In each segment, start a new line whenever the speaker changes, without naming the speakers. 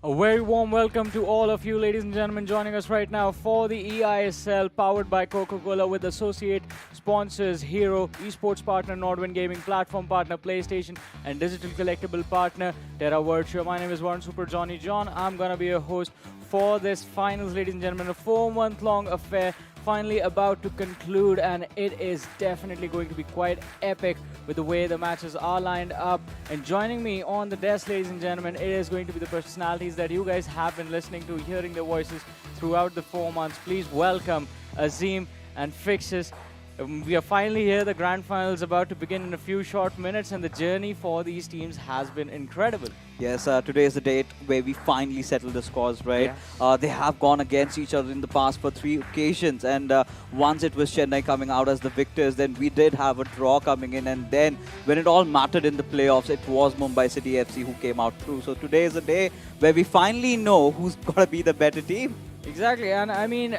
A very warm welcome to all of you, ladies and gentlemen, joining us right now for the eISL powered by Coca-Cola with associate sponsors Hero, esports partner Nordwind Gaming, platform partner PlayStation, and digital collectible partner Terra Virtua. My name is Warren Super Johnny John. I'm going to be your host for this finals, ladies and gentlemen, a 4-month-long affair finally about to conclude, and it is definitely going to be quite epic with the way the matches are lined up. And joining me on the desk, ladies and gentlemen, it is going to be the personalities that you guys have been listening to, hearing their voices throughout the 4 months. Please welcome Azim and Fixes. We are finally here. The grand final is about to begin in a few short minutes, and the journey for these teams has been incredible.
Yes, today is the date where we finally settle the scores, right?
Yes.
They have gone against each other in the past for 3 occasions, and once it was Chennai coming out as the victors, then we did have a draw coming in, and then when it all mattered in the playoffs, it was Mumbai City FC who came out through. So today is the day where we finally know who's going to be the better team.
Exactly, and I mean,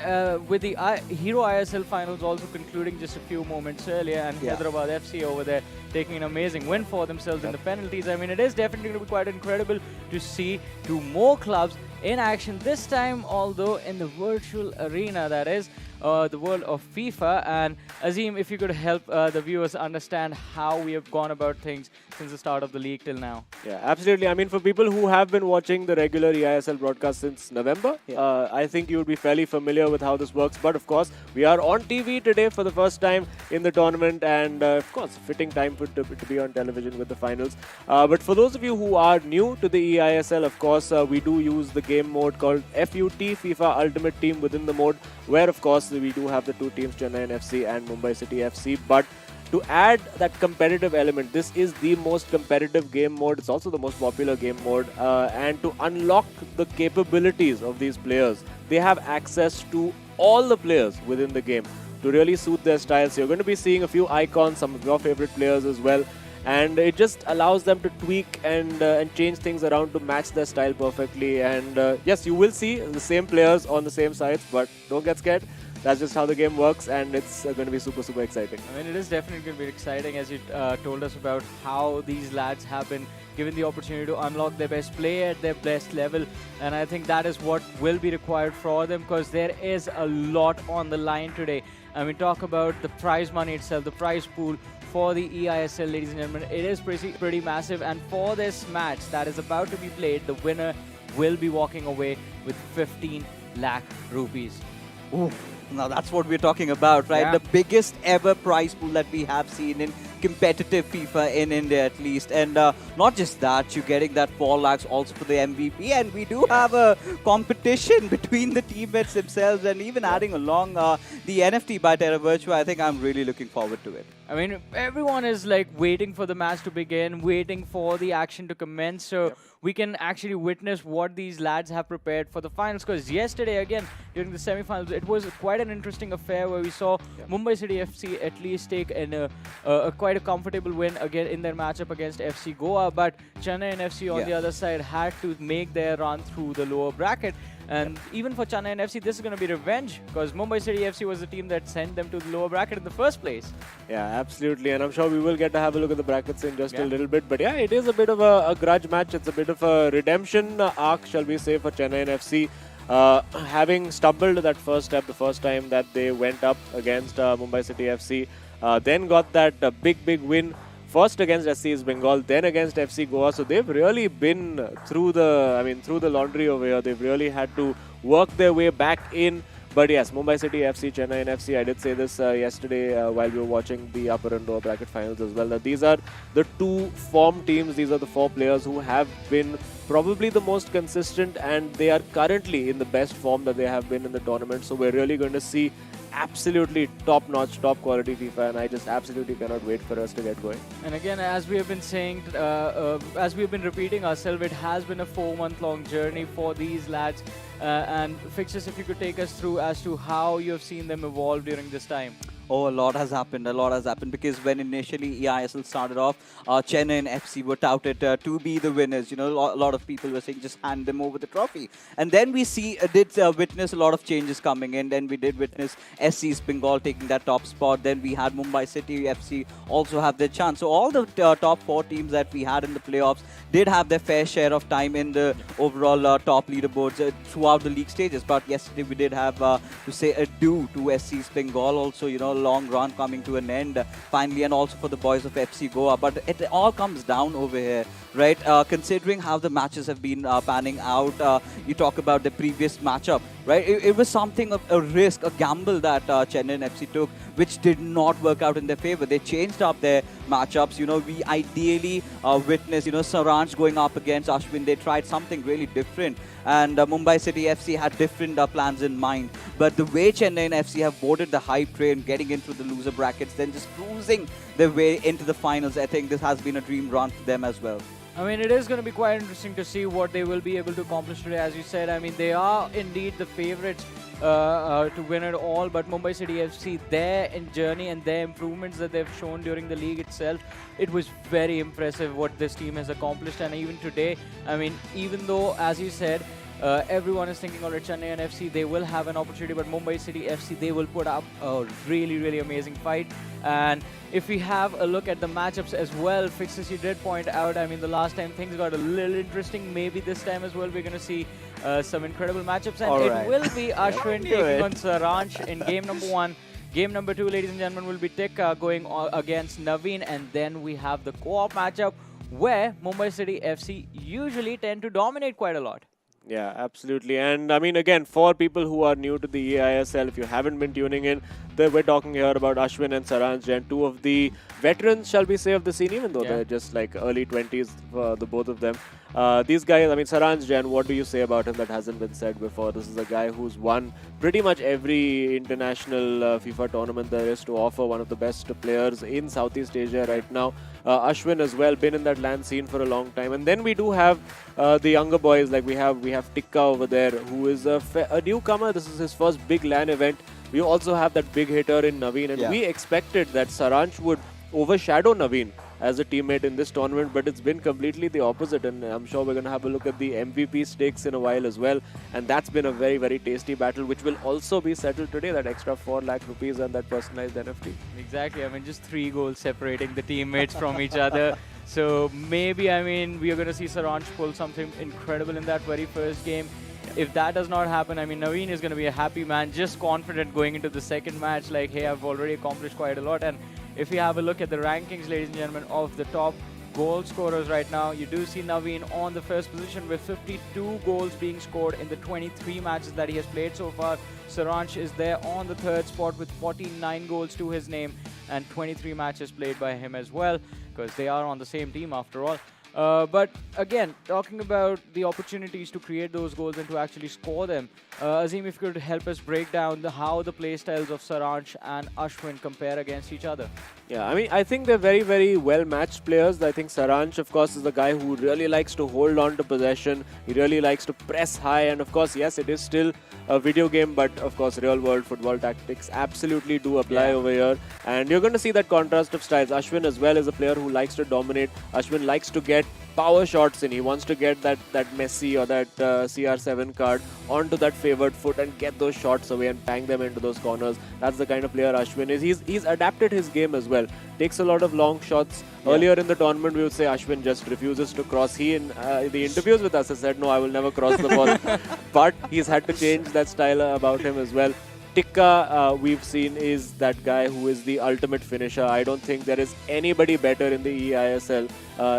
with the Hero ISL finals also concluding just a few moments earlier, and Hyderabad FC over there taking an amazing win for themselves in the penalties. I mean, it is definitely going to be quite incredible to see 2 more clubs in action this time, although in the virtual arena, that is the world of FIFA. And Azim, if you could help the viewers understand how we have gone about things since the start of the league till now.
Yeah, absolutely. I mean, for people who have been watching the regular eISL broadcast since November, I think you would be fairly familiar with how this works. But of course, we are on TV today for the first time in the tournament, and of course, fitting time to be on television with the finals. But for those of you who are new to the eISL, of course, we do use the game mode called FUT, FIFA Ultimate Team, within the mode, where of course we do have the 2 teams, Chennaiyin FC and Mumbai City FC. But to add that competitive element, this is the most competitive game mode. It's also the most popular game mode. And to unlock the capabilities of these players, they have access to all the players within the game to really suit their styles. So you're going to be seeing a few icons, some of your favorite players as well. And it just allows them to tweak and change things around to match their style perfectly. And yes, you will see the same players on the same sides, but don't get scared. That's just how the game works, and it's going to be super, super exciting.
I mean, it is definitely going to be exciting, as you told us about how these lads have been given the opportunity to unlock their best play at their best level. And I think that is what will be required for them, because there is a lot on the line today. And we talk about the prize money itself, the prize pool for the eISL, ladies and gentlemen. It is pretty massive. And for this match that is about to be played, the winner will be walking away with 15 lakh rupees.
Ooh. Now that's what we're talking about, right?
Yeah.
The biggest ever prize pool that we have seen in competitive FIFA in India, at least. And not just that, you're getting that 4 lakhs also for the MVP. And we do have a competition between the teammates themselves, and even adding along the NFT by Terra Virtua. I think I'm really looking forward to it.
I mean, everyone is like waiting for the match to begin, waiting for the action to commence, so we can actually witness what these lads have prepared for the finals. Because yesterday, again, during the semi-finals, it was quite an interesting affair where we saw Mumbai City FC at least take quite a comfortable win again in their matchup against FC Goa. But Chennaiyin FC on the other side had to make their run through the lower bracket. And even for Chennaiyin FC, this is going to be revenge, because Mumbai City FC was the team that sent them to the lower bracket in the first place.
Yeah, absolutely. And I'm sure we will get to have a look at the brackets in just a little bit. But yeah, it is a bit of a grudge match. It's a bit of a redemption arc, shall we say, for Chennaiyin FC. Having stumbled that first step, the first time that they went up against Mumbai City FC, then got that big win. First against SC East Bengal, then against FC Goa. So they've really been through the laundry over here. They've really had to work their way back in. But yes, Mumbai City FC, Chennaiyin FC, I did say this yesterday while we were watching the upper and lower bracket finals as well, that these are the 2 form teams. These are the 4 players who have been probably the most consistent, and they are currently in the best form that they have been in the tournament. So we're really going to see absolutely top-notch, top-quality FIFA, and I just absolutely cannot wait for us to get going.
And again, as we have been saying, as we have been repeating ourselves, it has been a 4-month-long journey for these lads. And Fixes, if you could take us through as to how you have seen them evolve during this time.
Oh, a lot has happened. A lot has happened because when initially eISL started off, Chennaiyin FC were touted to be the winners. You know, a lot of people were saying just hand them over the trophy. And then we did witness a lot of changes coming in. Then we did witness SC's Bengal taking that top spot. Then we had Mumbai City FC also have their chance. So all the top four teams that we had in the playoffs did have their fair share of time in the overall top leaderboards throughout the league stages. But yesterday we did have to say adieu to SC's Bengal also, you know, long run coming to an end finally, and also for the boys of FC Goa. But it all comes down over here, right? Considering how the matches have been panning out, you talk about the previous matchup, right? It was something of a risk, a gamble that Chennaiyin FC took, which did not work out in their favor. They changed up their matchups. You know, we ideally witnessed, you know, Saransh going up against Ashwin. They tried something really different. And Mumbai City FC had different plans in mind. But the way Chennaiyin FC have boarded the hype train, getting into the loser brackets, then just cruising their way into the finals, I think this has been a dream run for them as well.
I mean, it is going to be quite interesting to see what they will be able to accomplish today. As you said, I mean, they are indeed the favorites to win it all. But Mumbai City FC, their journey and their improvements that they've shown during the league itself, it was very impressive what this team has accomplished. And even today, I mean, even though, as you said, everyone is thinking, alright, Chennaiyin FC, they will have an opportunity, but Mumbai City FC, they will put up a really, really amazing fight. And if we have a look at the matchups as well, Fixes, you did point out, I mean, the last time things got a little interesting. Maybe this time as well, we're going to see some incredible matchups. And it will be Ashwin taking on Saransh in game number 1. Game number 2, ladies and gentlemen, will be Tikka going against Naveen. And then we have the co-op matchup where Mumbai City FC usually tend to dominate quite a lot.
Yeah, absolutely. And I mean, again, for people who are new to the eISL, if you haven't been tuning in, we're talking here about Ashwin and Saransh, and two of the veterans, shall we say, of the scene, even though they're just like early 20s, the both of them. These guys, I mean, Saransh, Jen, what do you say about him that hasn't been said before? This is a guy who's won pretty much every international FIFA tournament there is to offer, one of the best players in Southeast Asia right now. Ashwin as well, been in that LAN scene for a long time. And then we do have the younger boys, like we have Tikka over there, who is a newcomer. This is his first big LAN event. We also have that big hitter in Naveen, and we expected that Saransh would overshadow Naveen as a teammate in this tournament, but it's been completely the opposite, and I'm sure we're going to have a look at the MVP stakes in a while as well, and that's been a very, very tasty battle, which will also be settled today, that extra 4 lakh rupees and that personalized NFT.
Exactly, I mean, just 3 goals separating the teammates from each other. So maybe, I mean, we are going to see Saransh pull something incredible in that very first game. If that does not happen, I mean, Naveen is going to be a happy man, just confident going into the second match, like, hey, I've already accomplished quite a lot. And if you have a look at the rankings, ladies and gentlemen, of the top goal scorers right now, you do see Naveen on the first position with 52 goals being scored in the 23 matches that he has played so far. Saransh is there on the third spot with 49 goals to his name and 23 matches played by him as well, because they are on the same team after all. But again, talking about the opportunities to create those goals and to actually score them, Azim, if you could help us break down how the play styles of Saransh and Ashwin compare against each other.
Yeah, I mean, I think they're very, very well-matched players. I think Saransh, of course, is the guy who really likes to hold on to possession. He really likes to press high. And, of course, yes, it is still a video game, but, of course, real-world football tactics absolutely do apply over here. And you're going to see that contrast of styles. Ashwin, as well, is a player who likes to dominate. Ashwin likes to get power shots in. He wants to get that Messi or that CR7 card onto that favored foot and get those shots away and bang them into those corners. That's the kind of player Ashwin is. He's adapted his game as well. Takes a lot of long shots. Earlier in the tournament, we would say Ashwin just refuses to cross. He, in the interviews with us, has said, no, I will never cross the ball. But he's had to change that style about him as well. Tikka, we've seen, is that guy who is the ultimate finisher. I don't think there is anybody better in the eISL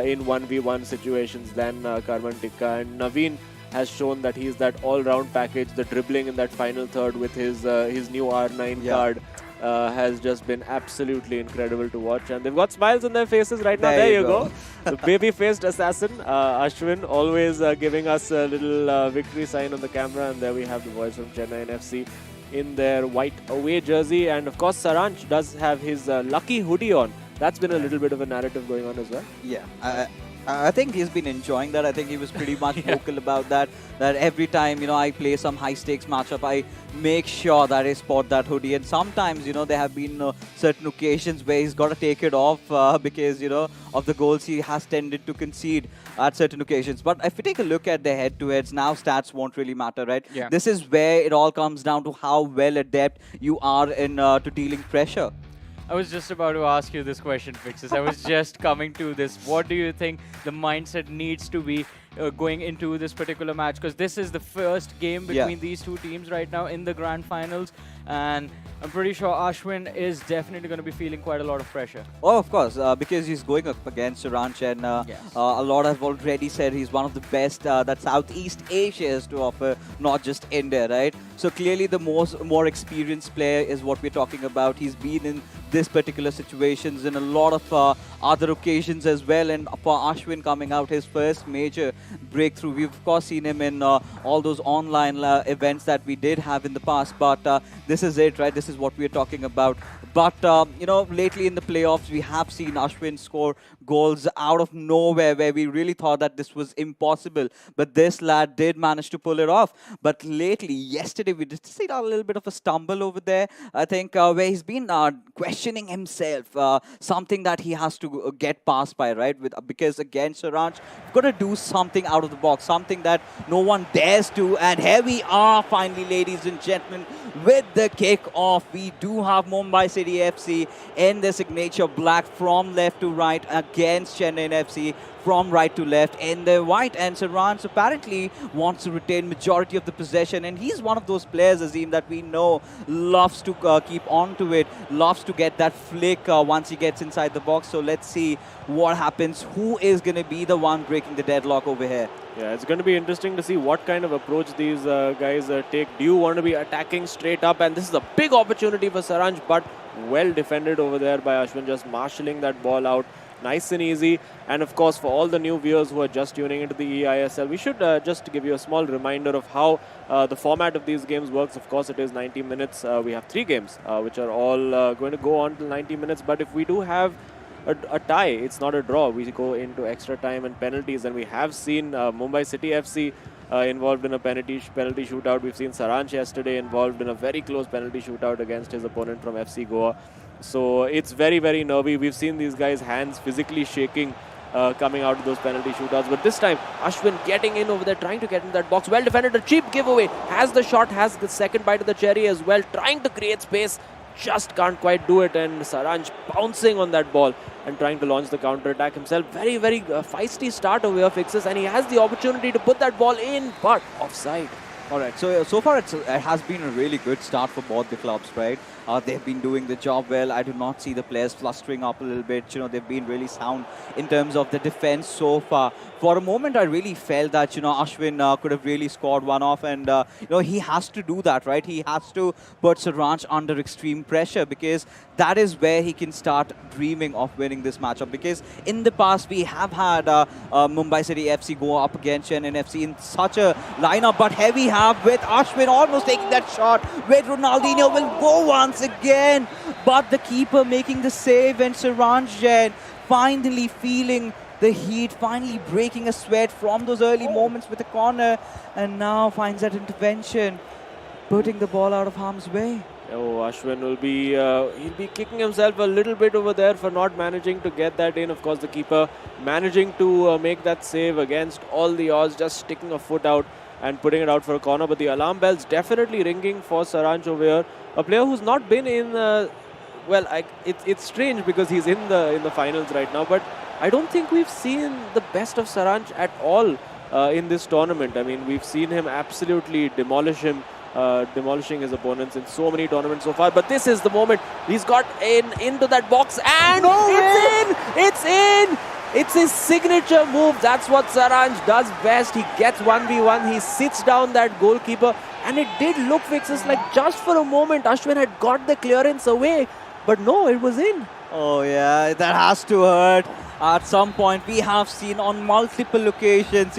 in 1v1 situations than Karman Tikka. And Naveen has shown that he's that all-round package. The dribbling in that final third with his new R9 card has just been absolutely incredible to watch. And they've got smiles on their faces right now. There you go. The baby-faced assassin, Ashwin, always giving us a little victory sign on the camera. And there we have the boys from Chennaiyin FC in their white away jersey. And of course, Saransh does have his lucky hoodie on. That's been a little bit of a narrative going on as well.
Yeah. I think he's been enjoying that. I think he was pretty much vocal about that. That every time, I play some high stakes matchup, I make sure that I spot that hoodie. And sometimes, there have been certain occasions where he's got to take it off because, of the goals he has tended to concede at certain occasions. But if we take a look at the head-to-heads, now stats won't really matter, right?
Yeah.
This is where it all comes down to how well adept you are in to dealing pressure.
I was just about to ask you this question, Fixes. I was just coming to this. What do you think the mindset needs to be going into this particular match? Because this is the first game between these two teams right now in the grand finals. And I'm pretty sure Ashwin is definitely going to be feeling quite a lot of pressure.
Oh, of course, because he's going up against Saranch, and a lot have already said he's one of the best that Southeast Asia has to offer, not just India, right? So clearly the more experienced player is what we're talking about. He's been in this particular situations in a lot of other occasions as well, and for Ashwin coming out his first major breakthrough, we've of course seen him in all those online events that we did have in the past, but this is it, right? This is what we're talking about. But, lately in the playoffs, we have seen Ashwin score goals out of nowhere where we really thought that this was impossible. But this lad did manage to pull it off. But lately, yesterday, we did see a little bit of a stumble over there, I think, where he's been questioning himself, something that he has to get past by, right? Because against Saranch, you've got to do something out of the box, something that no one dares to. And here we are, finally, ladies and gentlemen, with the kick-off. We do have Mumbai City FC in the signature black from left to right against Chennaiyin FC from right to left in the white. And Saranch apparently wants to retain majority of the possession, and he's one of those players, Azim, that we know loves to keep on to it, loves to get that flick once he gets inside the box. So let's see what happens. Who is going to be the one breaking the deadlock over here?
Yeah, it's going to be interesting to see what kind of approach these guys take. Do you want to be attacking straight up? And this is a big opportunity for Saranch, but well defended over there by Ashwin, just marshalling that ball out. Nice and easy. And of course, for all the new viewers who are just tuning into the eISL, we should just give you a small reminder of how the format of these games works. Of course, it is 90 minutes. We have 3 games, which are all going to go on till 90 minutes. But if we do have a tie, it's not a draw. We go into extra time and penalties, and we have seen Mumbai City FC involved in a penalty shootout. We've seen Saranch yesterday involved in a very close penalty shootout against his opponent from FC Goa. So it's very, very nervy. We've seen these guys' hands physically shaking coming out of those penalty shootouts. But this time, Ashwin getting in over there, trying to get in that box. Well defended, a cheap giveaway. Has the shot, has the second bite of the cherry as well. Trying to create space. Just can't quite do it, and Saranch bouncing on that ball and trying to launch the counter-attack himself. Very, very feisty start over here, Fixes, and he has the opportunity to put that ball in, but offside.
All right, so far it has been a really good start for both the clubs, right? They've been doing the job well. I do not see the players flustering up a little bit. They've been really sound in terms of the defense so far. For a moment, I really felt that, Ashwin could have really scored one off, and, he has to do that, right? He has to put Saranch under extreme pressure, because that is where he can start dreaming of winning this matchup. Because in the past, we have had Mumbai City FC go up against Chennaiyin FC in such a lineup, but here we have with Ashwin almost taking that shot, with Ronaldinho will go once again, but the keeper making the save, and Saranch finally feeling the heat, finally breaking a sweat from those early moments with the corner, and now finds that intervention, putting the ball out of harm's way.
Oh, Ashwin will be he'll be kicking himself a little bit over there for not managing to get that in. Of course, the keeper managing to make that save against all the odds, just sticking a foot out and putting it out for a corner. But the alarm bell's definitely ringing for Saranch over here. A player who's not been in, it's strange because he's in the finals right now, but I don't think we've seen the best of Saranch at all in this tournament. I mean, we've seen him absolutely demolishing his opponents in so many tournaments so far. But this is the moment. He's got into that box, and it's in! It's his signature move. That's what Saranch does best. He gets 1v1. He sits down that goalkeeper. And it did look, Fixes, like just for a moment Ashwin had got the clearance away. But no, it was in.
Oh yeah, that has to hurt. At some point, we have seen on multiple occasions,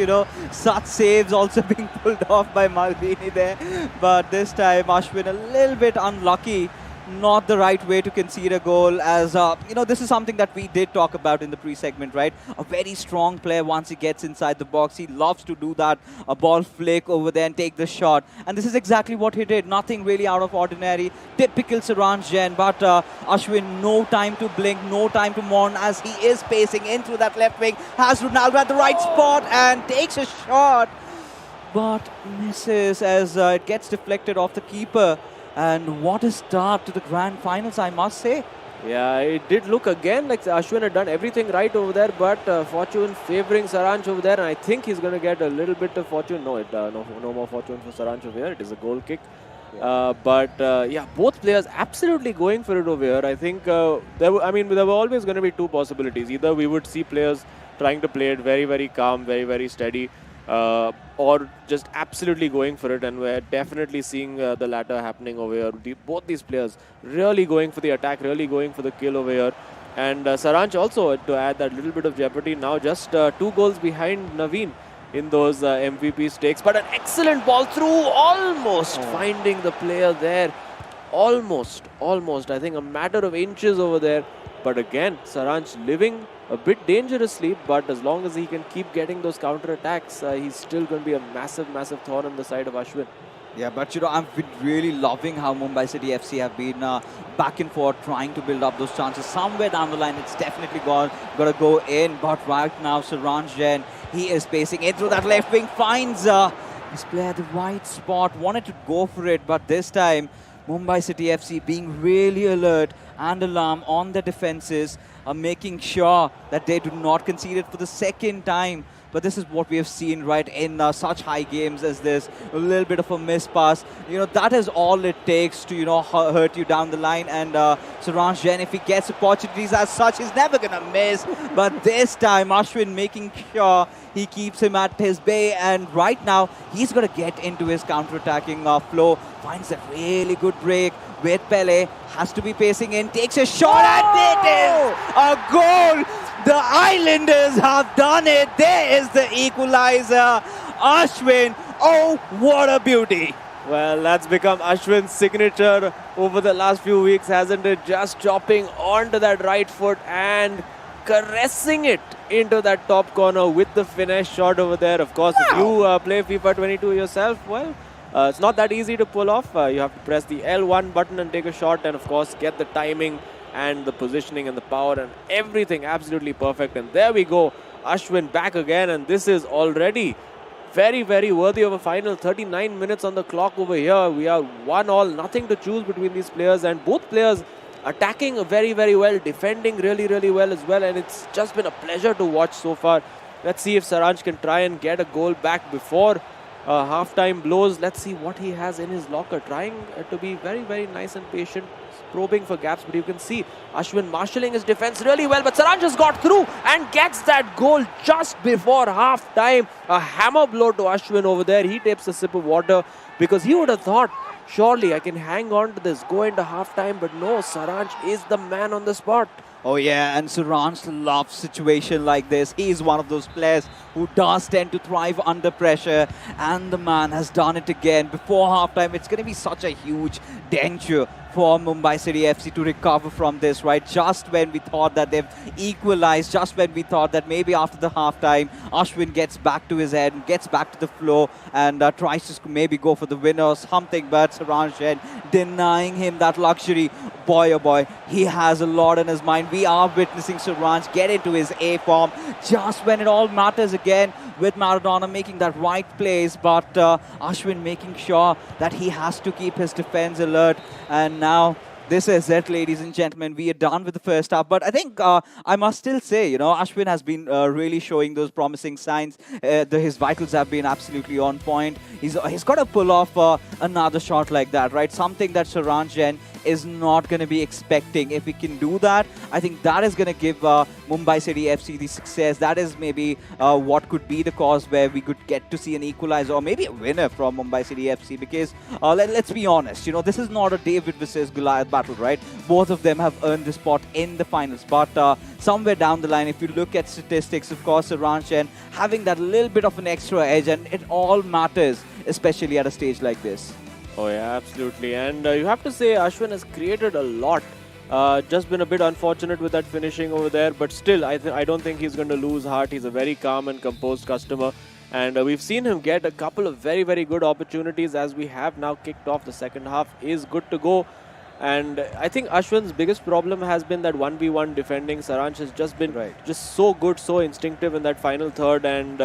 such saves also being pulled off by Maldini there. But this time, Ashwin a little bit unlucky not the right way to concede a goal. As this is something that we did talk about in the pre-segment, right? A very strong player once he gets inside the box, he loves to do that, a ball flick over there and take the shot. And this is exactly what he did. Nothing really out of ordinary. Typical Saransh Jain, but Ashwin, no time to blink, no time to mourn as he is pacing in through that left wing. Has Ronaldo at the right spot and takes a shot, but misses as it gets deflected off the keeper. And what a start to the grand finals, I must say.
Yeah, it did look again like Ashwin had done everything right over there, but fortune favouring Saransh over there, and I think he's going to get a little bit of fortune. No more fortune for Saransh over here. It is a goal kick. Yeah. Both players absolutely going for it over here. I think there were always going to be two possibilities. Either we would see players trying to play it very, very calm, very, very steady, or just absolutely going for it, and we're definitely seeing the latter happening over here. Both these players really going for the attack, really going for the kill over here. And Saransh also, to add that little bit of jeopardy, now just 2 goals behind Naveen in those MVP stakes. But an excellent ball through, almost finding the player there. Almost. I think a matter of inches over there. But again, Saransh living a bit dangerously, but as long as he can keep getting those counter-attacks, he's still going to be a massive, massive thorn on the side of Ashwin.
Yeah, but I've been really loving how Mumbai City FC have been back and forth trying to build up those chances. Somewhere down the line, it's definitely got to go in. But right now, Saransh Jain, he is pacing in through that left wing, finds his player at the right spot, wanted to go for it, but this time, Mumbai City FC being really alert and alarm on the defenses, making sure that they do not concede it for the second time. But this is what we have seen right in such high games as this. A little bit of a miss pass. That is all it takes to, hurt you down the line. And Saransh Jain, if he gets opportunities as such, he's never going to miss. But this time, Ashwin making sure he keeps him at his bay. And right now, he's going to get into his counter-attacking flow. Finds a really good break with Pele. Has to be pacing in. Takes a shot and it is a goal. The Islanders have done it. There is the equalizer. Ashwin, oh, what a beauty.
Well, that's become Ashwin's signature over the last few weeks, hasn't it? Just chopping onto that right foot and caressing it into that top corner with the finesse shot over there. Of course, if you play FIFA 22 yourself, well, it's not that easy to pull off. You have to press the L1 button and take a shot, and of course get the timing and the positioning and the power and everything absolutely perfect. And there we go, Ashwin back again, and this is already very, very worthy of a final. 39 minutes on the clock over here. We are 1-1, nothing to choose between these players, and both players attacking very, very well, defending really, really well as well, and it's just been a pleasure to watch so far. Let's see if Saransh can try and get a goal back before half-time blows. Let's see what he has in his locker, trying to be very, very nice and patient, probing for gaps, but you can see Ashwin marshalling his defense really well, but Saransh has got through and gets that goal just before half-time. A hammer blow to Ashwin over there. He takes a sip of water because he would have thought, surely I can hang on to this, go into half-time, but no, Saransh is the man on the spot.
Oh yeah, and Saransh loves situation like this. He is one of those players who does tend to thrive under pressure, and the man has done it again. Before halftime, it's going to be such a huge danger for Mumbai City FC to recover from this, right? Just when we thought that they've equalized, just when we thought that maybe after the halftime, Ashwin gets back to his head and gets back to the flow and tries to maybe go for the winner or something, but Saransh Jain denying him that luxury. Boy, oh boy, he has a lot in his mind. We are witnessing Saransh get into his A form just when it all matters again, with Maradona making that right plays, but Ashwin making sure that he has to keep his defense alert. And now this is it, ladies and gentlemen. We are done with the first half, but I think I must still say, Ashwin has been really showing those promising signs. His vitals have been absolutely on point. He's got to pull off another shot like that, right? Something that Saransh Jain is not going to be expecting. If we can do that, I think that is going to give Mumbai City FC the success. That is maybe what could be the cause where we could get to see an equalizer or maybe a winner from Mumbai City FC, because let's be honest, this is not a David versus Goliath battle, right? Both of them have earned the spot in the finals, but somewhere down the line, if you look at statistics, of course, Saransh Jain having that little bit of an extra edge, and it all matters, especially at a stage like this.
Oh yeah, absolutely. And you have to say Ashwin has created a lot. Just been a bit unfortunate with that finishing over there, but still, I don't think he's going to lose heart. He's a very calm and composed customer, and we've seen him get a couple of very, very good opportunities as we have now kicked off the second half. Is good to go, and I think Ashwin's biggest problem has been that 1v1 defending. Saransh has just been just so good, so instinctive in that final third, and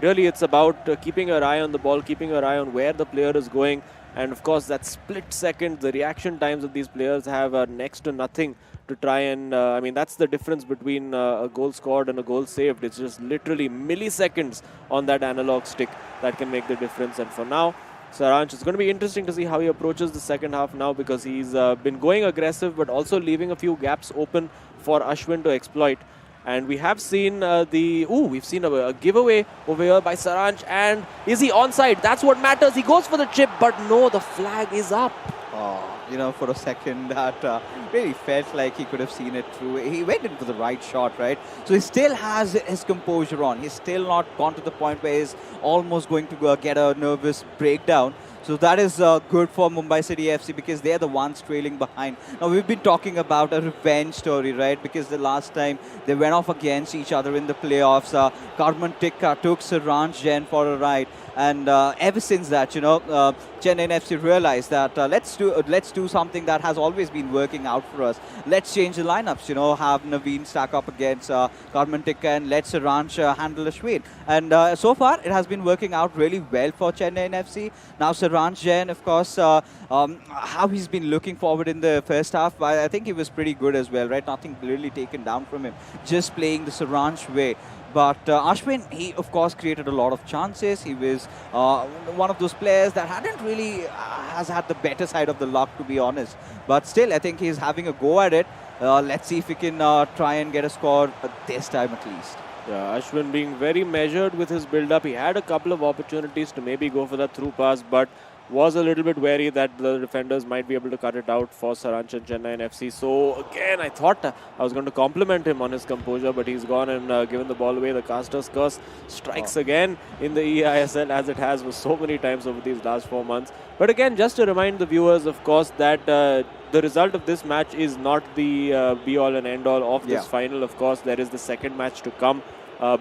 really it's about keeping your eye on the ball, keeping your eye on where the player is going. And of course, that split second, the reaction times that these players have are next to nothing to try and, I mean, that's the difference between a goal scored and a goal saved. It's just literally milliseconds on that analog stick that can make the difference. And for now, Saransh, it's going to be interesting to see how he approaches the second half now, because he's been going aggressive but also leaving a few gaps open for Ashwin to exploit. And we have seen we've seen a giveaway over here by Saransh. And is he onside? That's what matters. He goes for the chip, but no, the flag is up.
Oh, for a second that really felt like he could have seen it through. He went in for the right shot, right? So he still has his composure on. He's still not gone to the point where he's almost going to get a nervous breakdown. So that is good for Mumbai City FC, because they're the ones trailing behind. Now, we've been talking about a revenge story, right? Because the last time they went off against each other in the playoffs, Karman Tikka took Saransh Jain for a ride. And ever since that, Chennaiyin FC realized that let's do something that has always been working out for us. Let's change the lineups, have Naveen stack up against Karman Tikka and let Saransh handle Ashwin. And so far, it has been working out really well for Chennaiyin FC. Now, Saransh Jain, of course, how he's been looking forward in the first half, I think he was pretty good as well, right? Nothing really taken down from him, just playing the Saransh way. But Ashwin, he of course created a lot of chances. He was one of those players that hadn't really has had the better side of the luck, to be honest. But still, I think he's having a go at it. Let's see if he can try and get a score this time at least.
Yeah, Ashwin being very measured with his build-up. He had a couple of opportunities to maybe go for that through pass, but was a little bit wary that the defenders might be able to cut it out for Saransh and Chennaiyin FC. So again, I thought I was going to compliment him on his composure, but he's gone and given the ball away. The caster's curse strikes again in the eISL, as it has for so many times over these last 4 months. But again, just to remind the viewers, of course, that the result of this match is not the be-all and end-all of this final. Of course, there is the second match to come.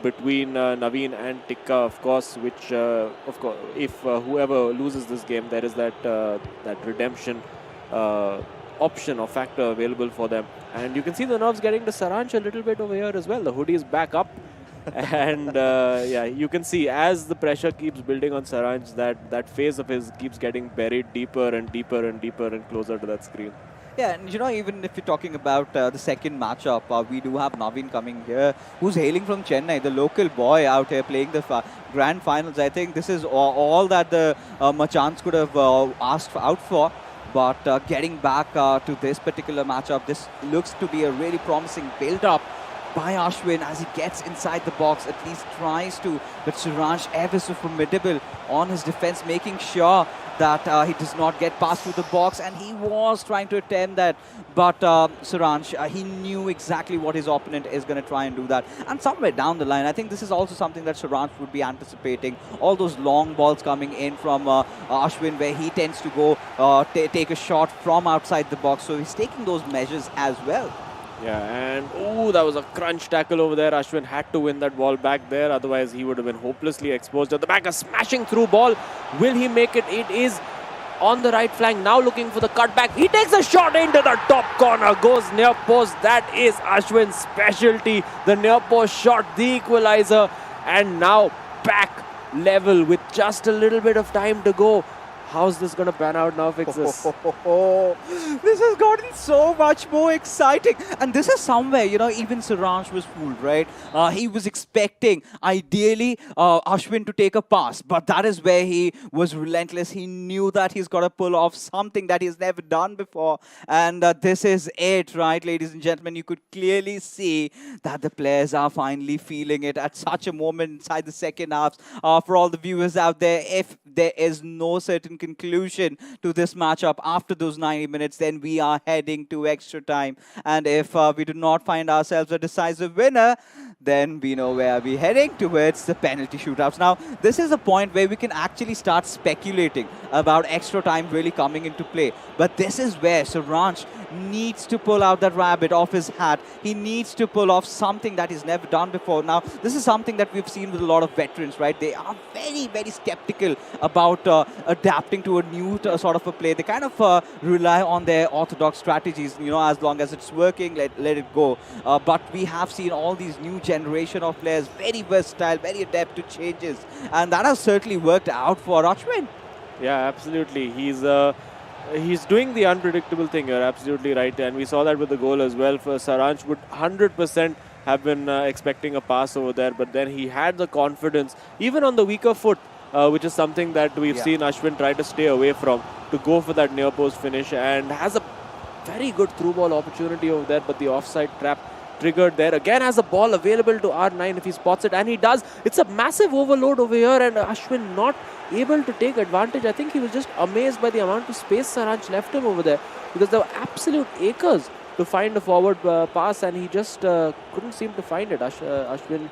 Between Naveen and Tikka, of course, which, if whoever loses this game, there is that redemption option or factor available for them. And you can see the nerves getting to Saransh a little bit over here as well. The hoodie is back up. And you can see as the pressure keeps building on Saransh, that phase of his keeps getting buried deeper and deeper and deeper and closer to that screen.
Yeah, and even if you're talking about the second matchup, we do have Naveen coming here, who's hailing from Chennai, the local boy out here playing the grand finals. I think this is all that the Machans could have asked out for. But getting back to this particular matchup, this looks to be a really promising build-up by Ashwin as he gets inside the box, at least tries to. But Saransh ever so formidable on his defense, making sure that he does not get past through the box, and he was trying to attempt that, but Saransh, he knew exactly what his opponent is going to try and do that. And somewhere down the line, I think this is also something that Saransh would be anticipating, all those long balls coming in from Ashwin, where he tends to go take a shot from outside the box, so he's taking those measures as well.
Yeah, and that was a crunch tackle over there. Ashwin had to win that ball back there, otherwise he would have been hopelessly exposed at the back. A smashing through ball. Will he make it? It is on the right flank, now looking for the cutback. He takes a shot into the top corner, goes near post. That is Ashwin's specialty. The near post shot, the equalizer, and now back level with just a little bit of time to go. How's this going to pan out now, Fixes?
This has gotten so much more exciting. And this is somewhere, even Saransh was fooled, right? He was expecting, ideally, Ashwin to take a pass. But that is where he was relentless. He knew that he's got to pull off something that he's never done before. And this is it, right, ladies and gentlemen? You could clearly see that the players are finally feeling it at such a moment inside the second half. For all the viewers out there, if there is no certain conclusion to this matchup after those 90 minutes, then we are heading to extra time. And if we do not find ourselves a decisive winner, then we know where we're heading towards the penalty shootouts. Now, this is a point where we can actually start speculating about extra time really coming into play. But this is where Saransh needs to pull out that rabbit off his hat. He needs to pull off something that he's never done before. Now, this is something that we've seen with a lot of veterans, right? They are very, very skeptical about adapting to a new sort of a play. They kind of rely on their orthodox strategies, you know, as long as it's working, let it go. But we have seen all these new generation of players, very versatile, very adept to changes. And that has certainly worked out for Ashwin.
Yeah, absolutely. He's doing the unpredictable thing. You're absolutely right. And we saw that with the goal as well. For Saransh would 100% have been expecting a pass over there. But then he had the confidence, even on the weaker foot, which is something that we've seen Ashwin try to stay away from, to go for that near post finish. And has a very good through ball opportunity over there. But the offside trap triggered there. Again has a ball available to R9 if he spots it. And he does. It's a massive overload over here. And Ashwin not able to take advantage. I think he was just amazed by the amount of space Saransh left him over there, because there were absolute acres to find a forward pass, and he just couldn't seem to find it. Ashwin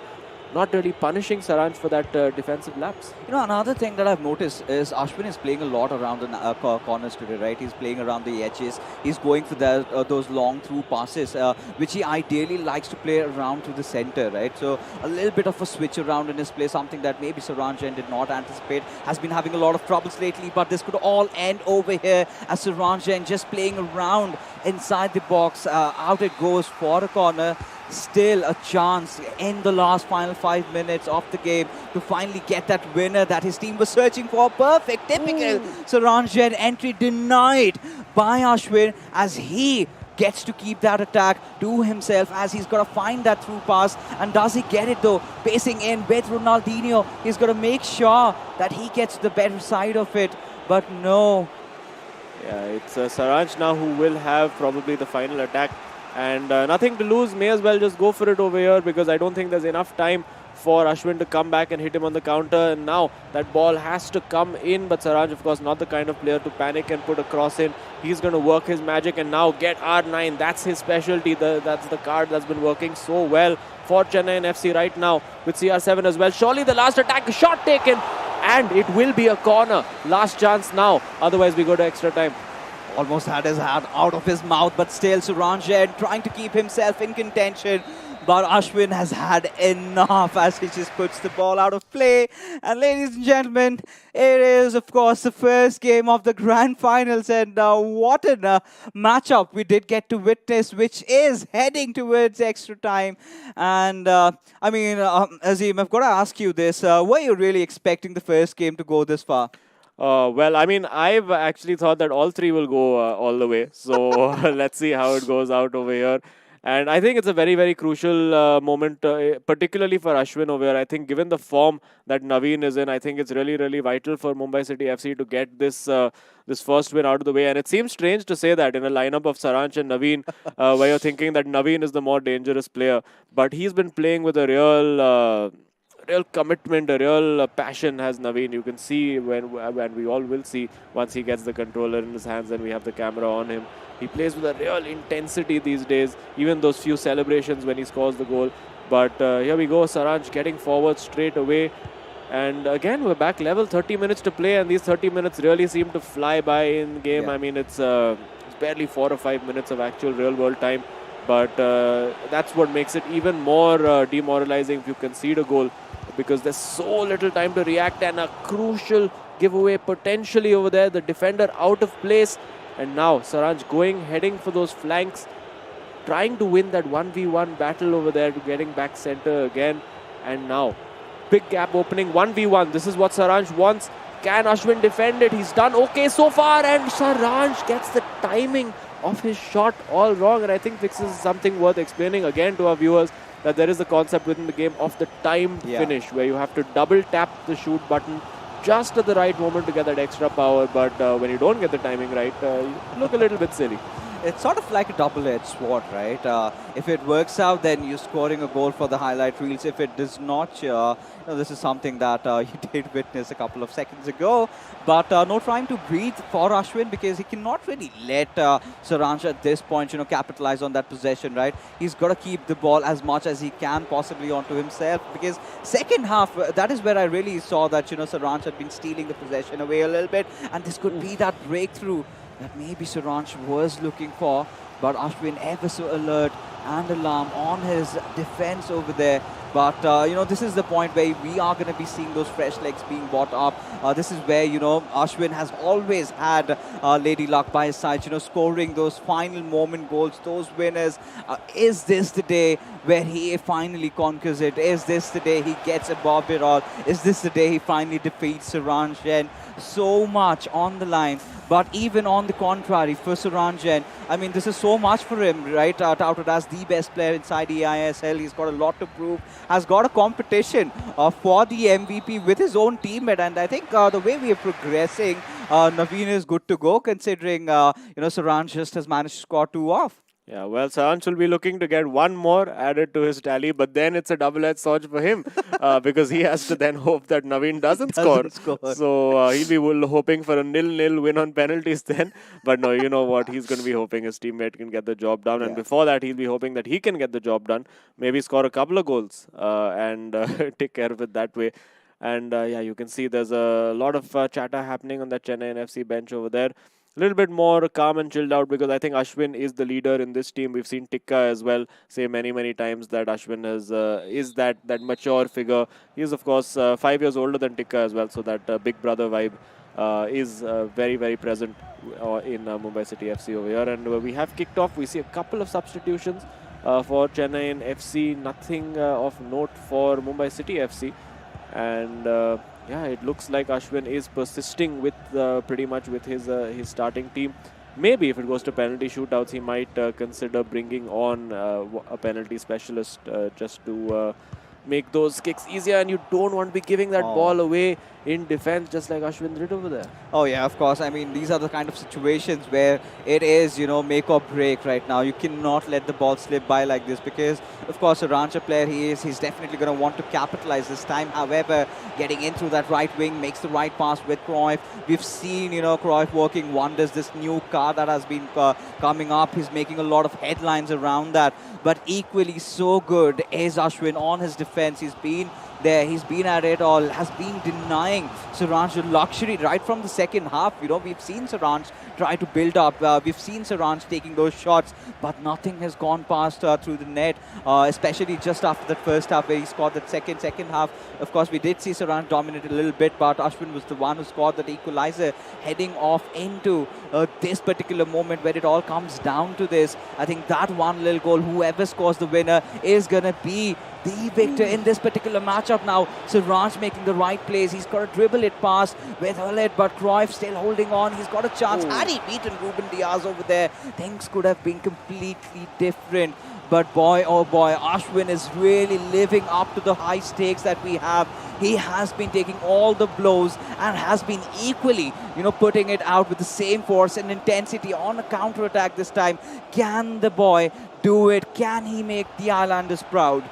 not really punishing Saransh for that defensive lapse.
You know, another thing that I've noticed is Ashwin is playing a lot around the corners today, right? He's playing around the edges. He's going for those long through passes, which he ideally likes to play around to the center, right? So a little bit of a switch around in his play, something that maybe Saranjan did not anticipate. Has been having a lot of troubles lately, but this could all end over here as Saranjan just playing around inside the box. Out it goes for a corner. Still a chance in the last final 5 minutes of the game to finally get that winner that his team was searching for. Perfect, typical Saranjan entry denied by Ashwin as he gets to keep that attack to himself, as he's got to find that through pass. And does he get it though? Pacing in with Ronaldinho. He's got to make sure that he gets the better side of it. But no.
Yeah, it's Saransh now who will have probably the final attack. And nothing to lose, may as well just go for it over here, because I don't think there's enough time for Ashwin to come back and hit him on the counter. And now that ball has to come in, but Saransh, of course, not the kind of player to panic and put a cross in. He's going to work his magic and now get R9. That's his specialty. That's the card that's been working so well for Chennaiyin FC right now with CR7 as well. Surely the last attack, shot taken, and it will be a corner. Last chance now, otherwise we go to extra time.
Almost had his hand out of his mouth, but still Saranjan trying to keep himself in contention. But Ashwin has had enough as he just puts the ball out of play. And ladies and gentlemen, it is, of course, the first game of the grand finals. And what a matchup we did get to witness, which is heading towards extra time. And I mean, Azim, I've got to ask you this. Were you really expecting the first game to go this far?
Well, I mean, I've actually thought that all three will go all the way. So let's see how it goes out over here. And I think it's a very, very crucial moment, particularly for Ashwin over here. I think given the form that Naveen is in, I think it's really, really vital for Mumbai City FC to get this this first win out of the way. And it seems strange to say that in a lineup of Saransh and Naveen, where you're thinking that Naveen is the more dangerous player. But he's been playing with a real commitment, a real passion has Naveen. You can see when we all will see once he gets the controller in his hands and we have the camera on him. He plays with a real intensity these days, even those few celebrations when he scores the goal. But here we go, Saransh getting forward straight away. And again, we're back level, 30 minutes to play, and these 30 minutes really seem to fly by in game. Yeah. I mean, it's barely 4 or 5 minutes of actual real-world time. But that's what makes it even more demoralizing if you concede a goal, because there's so little time to react, and a crucial giveaway potentially over there. The defender out of place, and now Saransh heading for those flanks, trying to win that 1v1 battle over there, to getting back center again. And now big gap opening, 1v1. This is what Saransh wants. Can Ashwin defend it? He's done okay so far, and Saransh gets the timing of his shot all wrong. And I think this is something worth explaining again to our viewers, that there is a concept within the game of the timed finish, where you have to double tap the shoot button just at the right moment to get that extra power. But when you don't get the timing right, you look a little bit silly.
It's sort of like a double-edged sword, right? If it works out, then you're scoring a goal for the highlight reels. If it does not, this is something that you did witness a couple of seconds ago. But no time to breathe for Ashwin because he cannot really let Saransh at this point, capitalize on that possession, right? He's got to keep the ball as much as he can possibly onto himself because second half, that is where I really saw that, Saransh had been stealing the possession away a little bit, and this could be that breakthrough that maybe Saransh was looking for, but Ashwin ever so alert and alarm on his defense over there. But, this is the point where we are going to be seeing those fresh legs being brought up. This is where, Ashwin has always had Lady Luck by his side, scoring those final moment goals, those winners. Is this the day where he finally conquers it? Is this the day he gets above it all? Is this the day he finally defeats Saranjan? So much on the line. But even on the contrary, for Saranjan, I mean, this is so much for him, right? Touted as the best player inside eISL. He's got a lot to prove. Has got a competition for the MVP with his own teammate. And I think the way we are progressing, Naveen is good to go, considering, Saranj just has managed to score 2 off.
Yeah, well, Saransh will be looking to get one more added to his tally, but then it's a double-edged sword for him because he has to then hope that Naveen doesn't score. So he'll be hoping for a 0-0 win on penalties then. But no, you know what? He's going to be hoping his teammate can get the job done. And before that, he'll be hoping that he can get the job done. Maybe score a couple of goals and take care of it that way. And yeah, you can see there's a lot of chatter happening on that Chennaiyin FC bench over there. A little bit more calm and chilled out because I think Ashwin is the leader in this team. We've seen Tikka as well say many times that Ashwin is that mature figure. He is, of course, 5 years older than Tikka as well, so that big brother vibe is very present in Mumbai City FC over here. And we have kicked off. We see a couple of substitutions for Chennaiyin FC. Nothing of note for Mumbai City FC. And yeah, it looks like Ashwin is persisting with pretty much with his starting team. Maybe if it goes to penalty shootouts, he might consider bringing on a penalty specialist just to make those kicks easier. And you don't want to be giving that ball away in defense, just like Ashwin did over there.
Oh yeah, of course. I mean, these are the kind of situations where it is, make or break right now. You cannot let the ball slip by like this because, of course, a Rancher player he's definitely going to want to capitalize this time. However, getting in through that right wing makes the right pass with Cruyff. We've seen, Cruyff working wonders. This new car that has been coming up, he's making a lot of headlines around that. But equally so good is Ashwin on his defense. He's been there. He's been at it all, has been denying Saransh the luxury right from the second half. We've seen Saransh try to build up. We've seen Saransh taking those shots, but nothing has gone past through the net, especially just after that first half where he scored that second half. Of course, we did see Saransh dominate a little bit, but Ashwin was the one who scored that equalizer, heading off into this particular moment where it all comes down to this. I think that one little goal, whoever scores the winner, is going to be the victor in this particular matchup now. Saransh making the right plays. He's got to dribble it past with Khalid, but Cruyff still holding on. He's got a chance. Had he beaten Ruben Diaz over there, things could have been completely different. But boy, oh boy, Ashwin is really living up to the high stakes that we have. He has been taking all the blows and has been equally, putting it out with the same force and intensity on a counter-attack this time. Can the boy do it? Can he make the Islanders proud?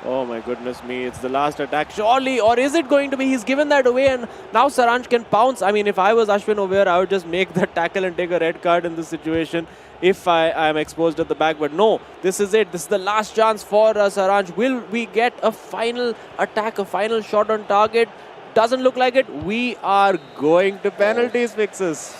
Oh my goodness me, it's the last attack. Surely, or is it going to be? He's given that away and now Saransh can pounce. I mean, if I was Ashwin over here, I would just make that tackle and take a red card in this situation if I am exposed at the back. But no, this is it. This is the last chance for Saransh. Will we get a final attack, a final shot on target? Doesn't look like it. We are going to penalties, Fixes.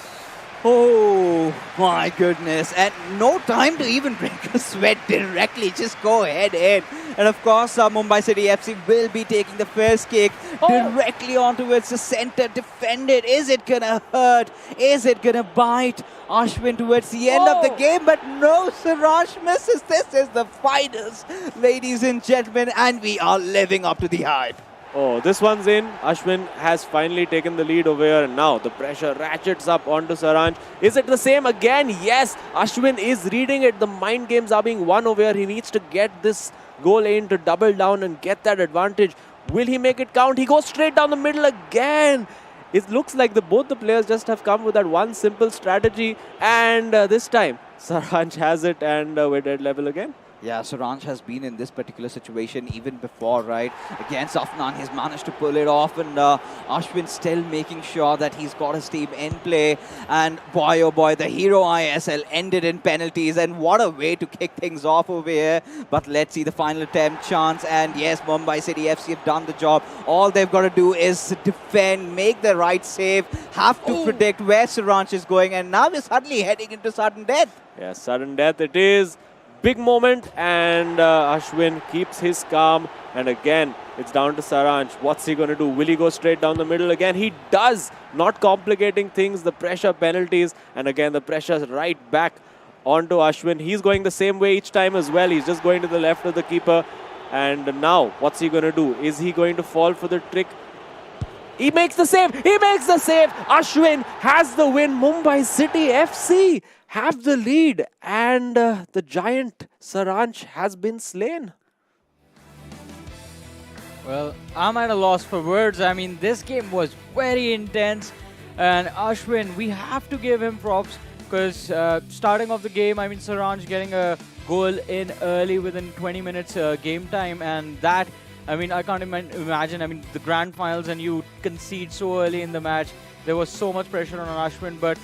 Oh my goodness, and no time to even break a sweat directly, just go ahead in. And of course, Mumbai City FC will be taking the first kick directly onto its center, defended. Is it gonna hurt? Is it gonna bite Ashwin towards the end of the game? But no, Saransh misses. This is the finals, ladies and gentlemen, and we are living up to the hype.
Oh, this one's in. Ashwin has finally taken the lead over here and now the pressure ratchets up onto Saransh. Is it the same again? Yes, Ashwin is reading it. The mind games are being won over here. He needs to get this goal in to double down and get that advantage. Will he make it count? He goes straight down the middle again. It looks like both the players just have come with that one simple strategy, and this time Saranj has it, and we're dead level again.
Yeah, Saranj has been in this particular situation even before, right? Against Afnan, he's managed to pull it off, and Ashwin still making sure that he's got his team in play. And boy, oh boy, the hero ISL ended in penalties, and what a way to kick things off over here. But let's see the final attempt chance, and yes, Mumbai City FC have done the job. All they've got to do is defend, make the right save, have to predict where Saranj is going, and now we're suddenly heading into sudden death.
Yeah, sudden death it is. Big moment, and Ashwin keeps his calm. And again, it's down to Saranj. What's he going to do? Will he go straight down the middle again? He does, not complicating things. The pressure penalties, and again, the pressure right back onto Ashwin. He's going the same way each time as well. He's just going to the left of the keeper. And now, what's he going to do? Is he going to fall for the trick? He makes the save. He makes the save. Ashwin has the win. Mumbai City FC have the lead, and the giant Saranj has been slain.
Well, I'm at a loss for words. I mean, this game was very intense, and Ashwin, we have to give him props because starting off the game, I mean, Saranj getting a goal in early within 20 minutes game time, and that, I mean, I can't imagine. I mean, the grand finals, and you concede so early in the match. There was so much pressure on Ashwin, but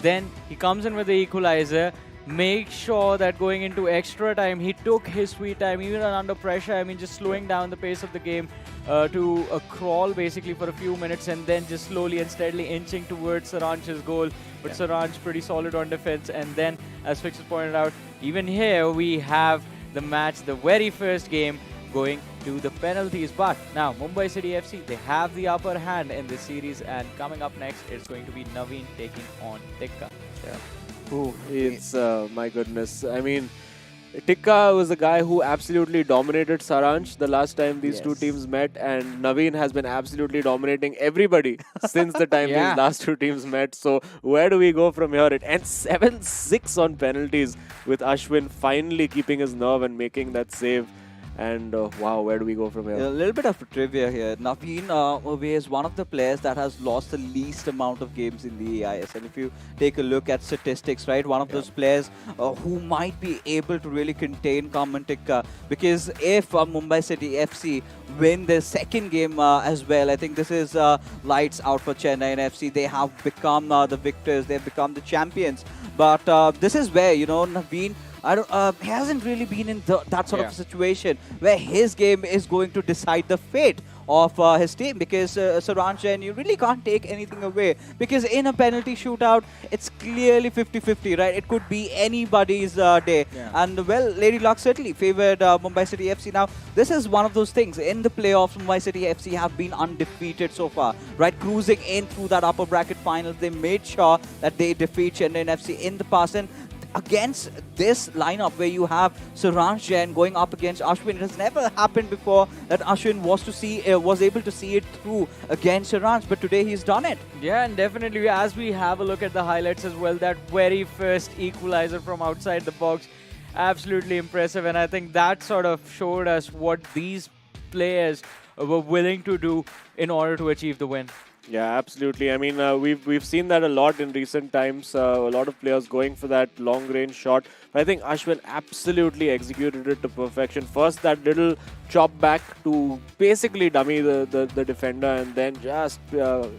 then he comes in with the equalizer, makes sure that going into extra time, he took his sweet time, even under pressure. I mean, just slowing down the pace of the game to a crawl basically for a few minutes, and then just slowly and steadily inching towards Saranj's goal. But Saranj pretty solid on defense. And then, as Fix has pointed out, even here we have the match, the very first game, going to the penalties. But now Mumbai City FC, they have the upper hand in this series, and coming up next, it's going to be Naveen taking on Tikka.
Yeah. Ooh, it's my goodness. I mean, Tikka was the guy who absolutely dominated Saranj the last time these two teams met, and Naveen has been absolutely dominating everybody since the time these last two teams met. So where do we go from here? It ends 7-6 on penalties, with Ashwin finally keeping his nerve and making that save. And wow, where do we go from here?
A little bit of trivia here. Naveen is one of the players that has lost the least amount of games in the eISL. And if you take a look at statistics, right, one of those players who might be able to really contain Tikka. Because if Mumbai City FC win their second game as well, I think this is lights out for Chennaiyin FC. They have become the victors. They've become the champions. But this is where, you know, Naveen, he hasn't really been in that sort of situation where his game is going to decide the fate of his team, because Saranj, and you really can't take anything away, because in a penalty shootout, it's clearly 50-50, right? It could be anybody's day. And well, Lady Luck certainly favored Mumbai City FC. Now, this is one of those things. In the playoffs, Mumbai City FC have been undefeated so far, right? Cruising in through that upper bracket finals. They made sure that they defeat Chennaiyin FC in the past. And against this lineup where you have Saranj Jain going up against Ashwin, it has never happened before that Ashwin was able to see it through against Saranj, but today he's done it.
Yeah, and definitely as we have a look at the highlights as well, that very first equalizer from outside the box, absolutely impressive, and I think that sort of showed us what these players were willing to do in order to achieve the win.
Yeah, absolutely. I mean, we've seen that a lot in recent times. A lot of players going for that long-range shot. But I think Ashwin absolutely executed it to perfection. First, that little chop back to basically dummy the defender, and then just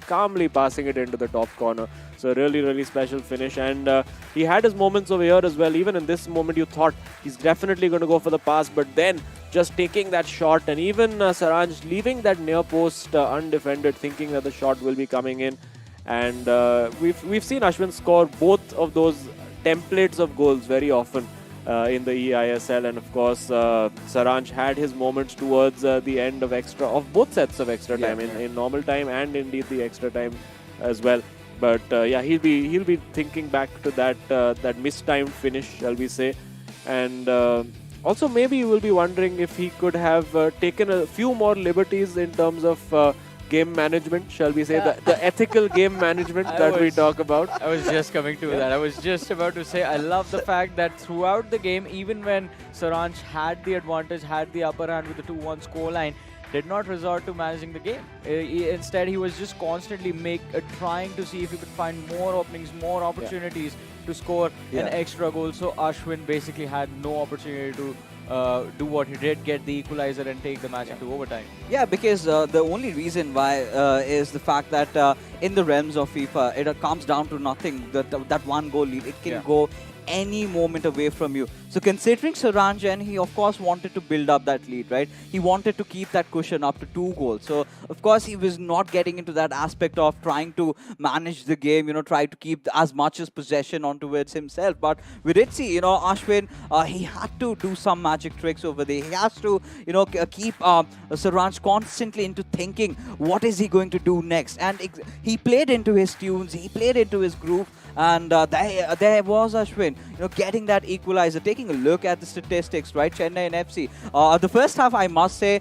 calmly passing it into the top corner. So really, really special finish. And he had his moments over here as well. Even in this moment, you thought he's definitely going to go for the pass. But then just taking that shot, and even Saranj leaving that near post undefended, thinking that the shot will be coming in. And we've seen Ashwin score both of those templates of goals very often in the eISL, and of course Saranj had his moments towards the end of both sets of extra time, in normal time and indeed the extra time as well. But yeah, he'll be thinking back to that mistimed finish, shall we say, and also maybe you will be wondering if he could have taken a few more liberties in terms of game management, shall we say, the ethical game management that we talk about.
I was just coming to that. I was just about to say, I love the fact that throughout the game, even when Saranj had the advantage, had the upper hand with the 2-1 scoreline, did not resort to managing the game. Instead, he was just constantly trying to see if he could find more openings, more opportunities to to score
Yeah.
an extra goal. So Ashwin basically had no opportunity to do what he did, get the equalizer and take the match into overtime.
Yeah, because the only reason why is the fact that in the realms of FIFA, it comes down to nothing. That one goal lead, it can
Yeah.
go any moment away from you. So considering Saranjan, he of course wanted to build up that lead, right? He wanted to keep that cushion up to 2 goals. So of course he was not getting into that aspect of trying to manage the game, try to keep as much as possession onto it himself. But we did see, Ashwin, he had to do some magic tricks over there. He has to, keep Saranj constantly into thinking, what is he going to do next? And he played into his tunes, he played into his groove. And there was Ashwin, getting that equalizer. Taking a look at the statistics, right? Chennaiyin FC. The first half, I must say,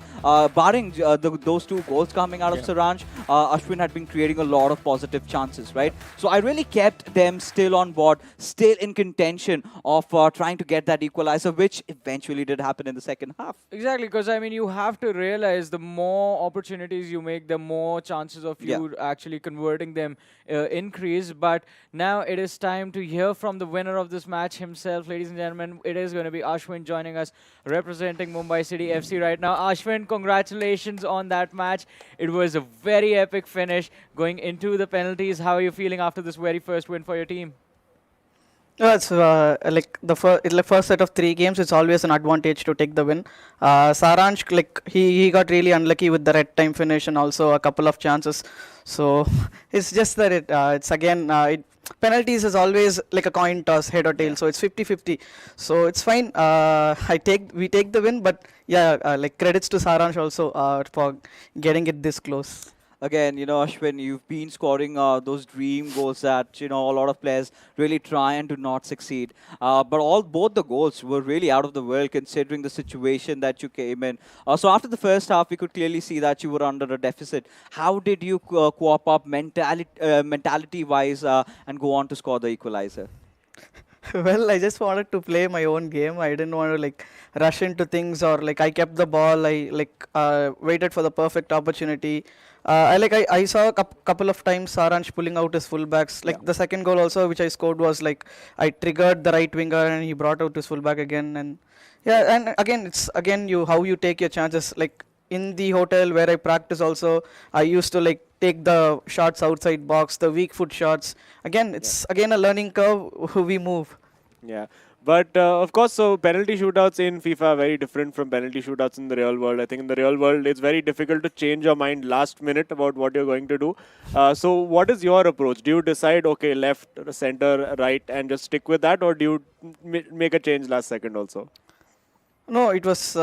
barring those 2 goals coming out of Saranj, Ashwin had been creating a lot of positive chances, right? So I really kept them still on board, still in contention of trying to get that equalizer, which eventually did happen in the second half.
Exactly, because I mean, you have to realize the more opportunities you make, the more chances of you actually converting them increase. But now it is time to hear from the winner of this match himself, ladies and gentlemen. It is going to be Ashwin joining us, representing Mumbai City FC right now. Ashwin, congratulations on that match. It was a very epic finish going into the penalties. How are you feeling after this very first win for your team?
No, it's like the first set of 3 games. It's always an advantage to take the win. Saransh, like he got really unlucky with the red time finish and also a couple of chances. So it's just that it's again penalties is always like a coin toss, head or tail. So it's 50-50. So it's fine. We take the win, but yeah, like credits to Saransh also for getting it this close.
Again, Ashwin, you've been scoring those dream goals that, a lot of players really try and do not succeed. But both the goals were really out of the world considering the situation that you came in. So after the first half, we could clearly see that you were under a deficit. How did you cope up mentality-wise and go on to score the equalizer?
Well, I just wanted to play my own game. I didn't want to like rush into things or like I kept the ball. I like waited for the perfect opportunity. I saw a couple of times Saransh pulling out his fullbacks. Like the second goal also, which I scored was like I triggered the right winger and he brought out his fullback again. And yeah, and again it's how you take your chances. Like in the hotel where I practice also, I used to like take the shots outside box, the weak foot shots. Again, it's again a learning curve. We move.
Yeah. But of course, so penalty shootouts in FIFA are very different from penalty shootouts in the real world. I think in the real world, it's very difficult to change your mind last minute about what you're going to do. So what is your approach? Do you decide, okay, left, center, right, and just stick with that? Or do you make a change last second also?
No, it was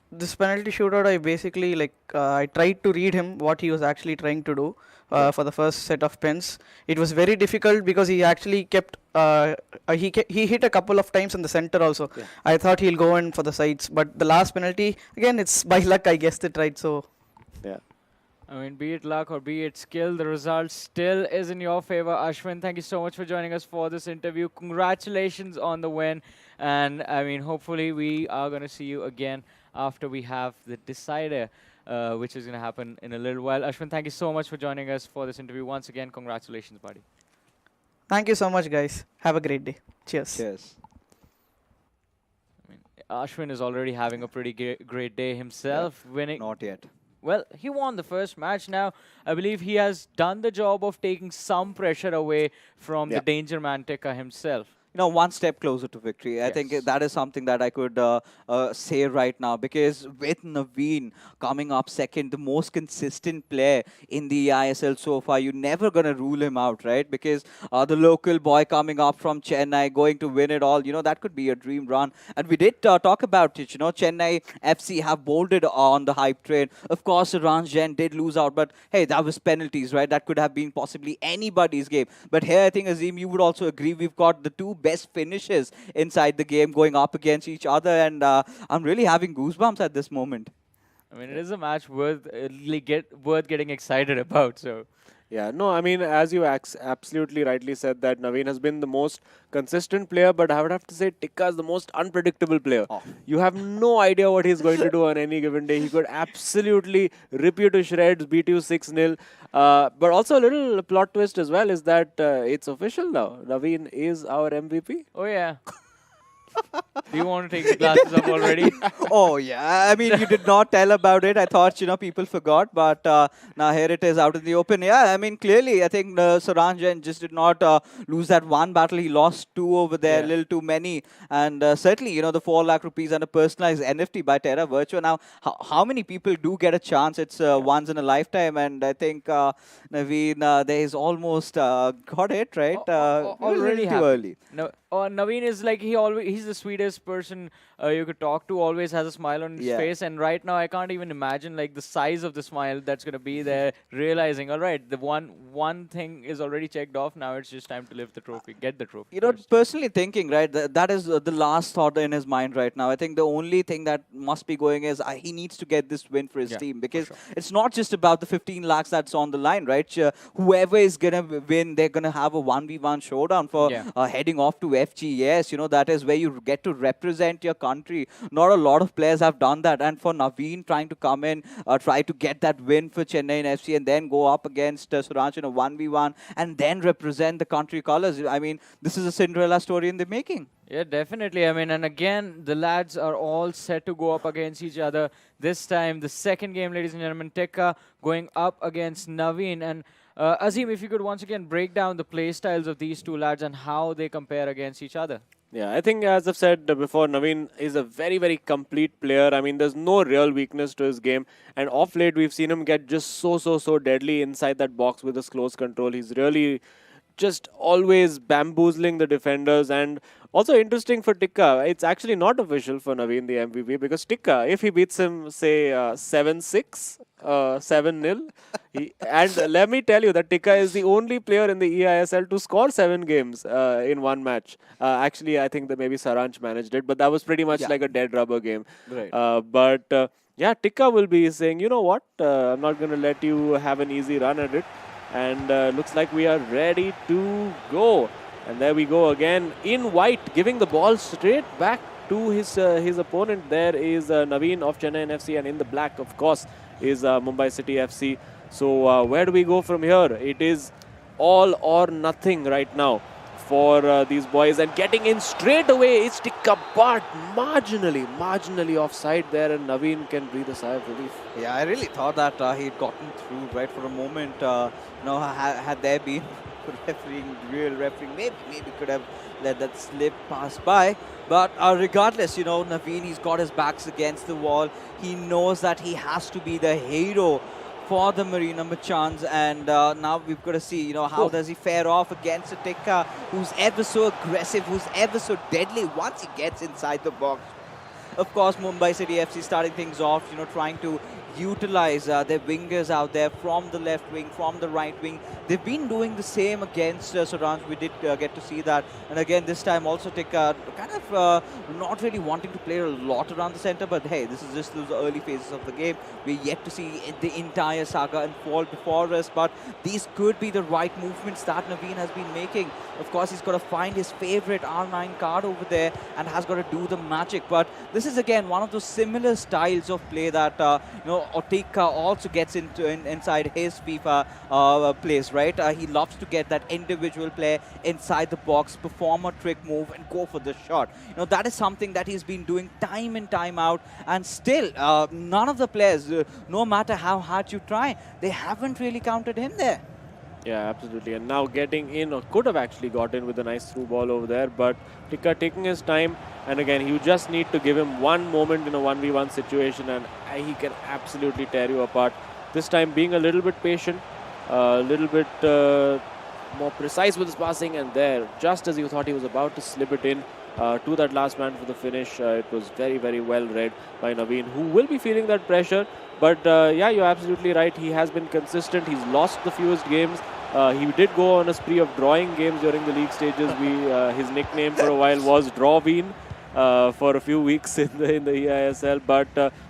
this penalty shootout. I basically I tried to read him what he was actually trying to do for the first set of pens. It was very difficult because he actually kept he hit a couple of times in the center also. Yeah. I thought he'll go in for the sides, but the last penalty again, it's by luck I guessed it right. So
yeah.
I mean, be it luck or be it skill, the result still is in your favor. Ashwin, thank you so much for joining us for this interview. Congratulations on the win. And I mean, hopefully we are going to see you again after we have the decider, which is going to happen in a little while. Ashwin, thank you so much for joining us for this interview. Once again, congratulations, buddy.
Thank you so much, guys. Have a great day. Cheers.
Cheers.
I mean, Ashwin is already having a pretty great day himself, winning.
Not yet.
Well, he won the first match. Now, I believe he has done the job of taking some pressure away from the danger man Tekka himself.
One step closer to victory. I think that is something that I could say right now, because with Naveen coming up second, the most consistent player in the eISL so far, you're never going to rule him out, right? Because the local boy coming up from Chennai, going to win it all, that could be a dream run. And we did talk about it, Chennai FC have bolted on the hype train. Of course, Ranjan did lose out, but hey, that was penalties, right? That could have been possibly anybody's game. But here, I think, Azim, you would also agree, we've got the two best finishes inside the game going up against each other, and I'm really having goosebumps at this moment.
I mean, it is a match worth getting excited about. So,
Yeah, no, I mean, as you absolutely rightly said that Naveen has been the most consistent player, but I would have to say Tikka is the most unpredictable player.
Oh.
You have no idea what he's going to do on any given day. He could absolutely rip you to shreds, beat you 6-0. But also a little plot twist as well is that it's official now. Naveen is our MVP.
Oh yeah. Do you want to take the glasses up already?
Oh yeah, I mean you did not tell about it. I thought people forgot, but now here it is out in the open. Yeah, I mean clearly I think Saranjan just did not lose that one battle. He lost two over there, a
Yeah.
little too many, and certainly the 4 lakh rupees and a personalized NFT by Terra Virtua. Now, how many people do get a chance? It's once in a lifetime, and I think Naveen there is almost got it right.
Already
Too
happened.
early.
No, Naveen is like he's the sweetest person you could talk to. Always has a smile on his
Yeah.
face, and right now I can't even imagine like the size of the smile that's gonna be there. Realizing, all right, the one thing is already checked off. Now it's just time to lift the trophy, get the trophy. first.
Personally thinking, right, that is the last thought in his mind right now. I think the only thing that must be going is he needs to get this win for his
Yeah,
team
for
because
sure.
it's not just about the 15 lakhs that's on the line, right? Whoever is going to win, they're going to have a 1v1 showdown for
Yeah.
heading off to FGS. That is where you get to represent your country. Not a lot of players have done that. And for Naveen trying to come in, try to get that win for Chennaiyin FC and then go up against Suraj in a 1v1 and then represent the country colors. I mean, this is a Cinderella story in the making.
Yeah, definitely. I mean, and again, the lads are all set to go up against each other. This time, the second game, ladies and gentlemen, Tekka going up against Naveen. And Azim, if you could once again break down the play styles of these two lads and how they compare against each other.
Yeah, I think as I've said before, Naveen is a very, very complete player. I mean, there's no real weakness to his game. And off late, we've seen him get just so deadly inside that box with his close control. He's really just always bamboozling the defenders. And also interesting for Tikka, it's actually not official for Naveen, the MVP, because Tikka, if he beats him, say, 7-6, 7-0, and let me tell you that Tikka is the only player in the eISL to score 7 games in one match. Actually, I think that maybe Saranch managed it, but that was pretty much like a dead rubber game.
Right.
Yeah, Tikka will be saying, you know what, I'm not going to let you have an easy run at it. And looks like we are ready to go. And there we go again in white, giving the ball straight back to his opponent. There is Naveen of Chennaiyin FC, and in the black, of course, is Mumbai City FC. So where do we go from here? It is all or nothing right now for these boys. And getting in straight away is Tikka, but marginally offside there, and Naveen can breathe a sigh of relief.
Yeah, I really thought that he'd gotten through right for a moment. Had there been real refereeing, maybe could have let that slip pass by. But regardless, Naveen, he's got his backs against the wall. He knows that he has to be the hero for the Marina Machans, and now we've got to see, how does he fare off against a Tikka who's ever so aggressive, who's ever so deadly once he gets inside the box. Of course, Mumbai City FC starting things off, trying to utilize their wingers out there from the left wing, from the right wing. They've been doing the same against Saranj. We did get to see that. And again, this time also Tikka kind of not really wanting to play a lot around the center. But hey, this is just those early phases of the game. We're yet to see the entire saga unfold before us. But these could be the right movements that Naveen has been making. Of course, he's got to find his favorite R9 card over there and has got to do the magic. But this is again one of those similar styles of play that Tikka also gets inside his FIFA plays, right? He loves to get that individual play inside the box, perform a trick move, and go for the shot. That is something that he's been doing time in, time out, and still none of the players, no matter how hard you try, they haven't really counted him there.
Yeah, absolutely. And now getting in, or could have actually got in with a nice through ball over there, but Tikka taking his time. And again, you just need to give him one moment in a 1v1 situation and he can absolutely tear you apart. This time being a little bit patient, a little bit more precise with his passing, and there, just as you thought he was about to slip it in to that last man for the finish, it was very well read by Naveen, who will be feeling that pressure. But yeah, you're absolutely right. He has been consistent. He's lost the fewest games. He did go on a spree of drawing games during the league stages. His nickname for a while was Drawveen. for a few weeks in the eISL. But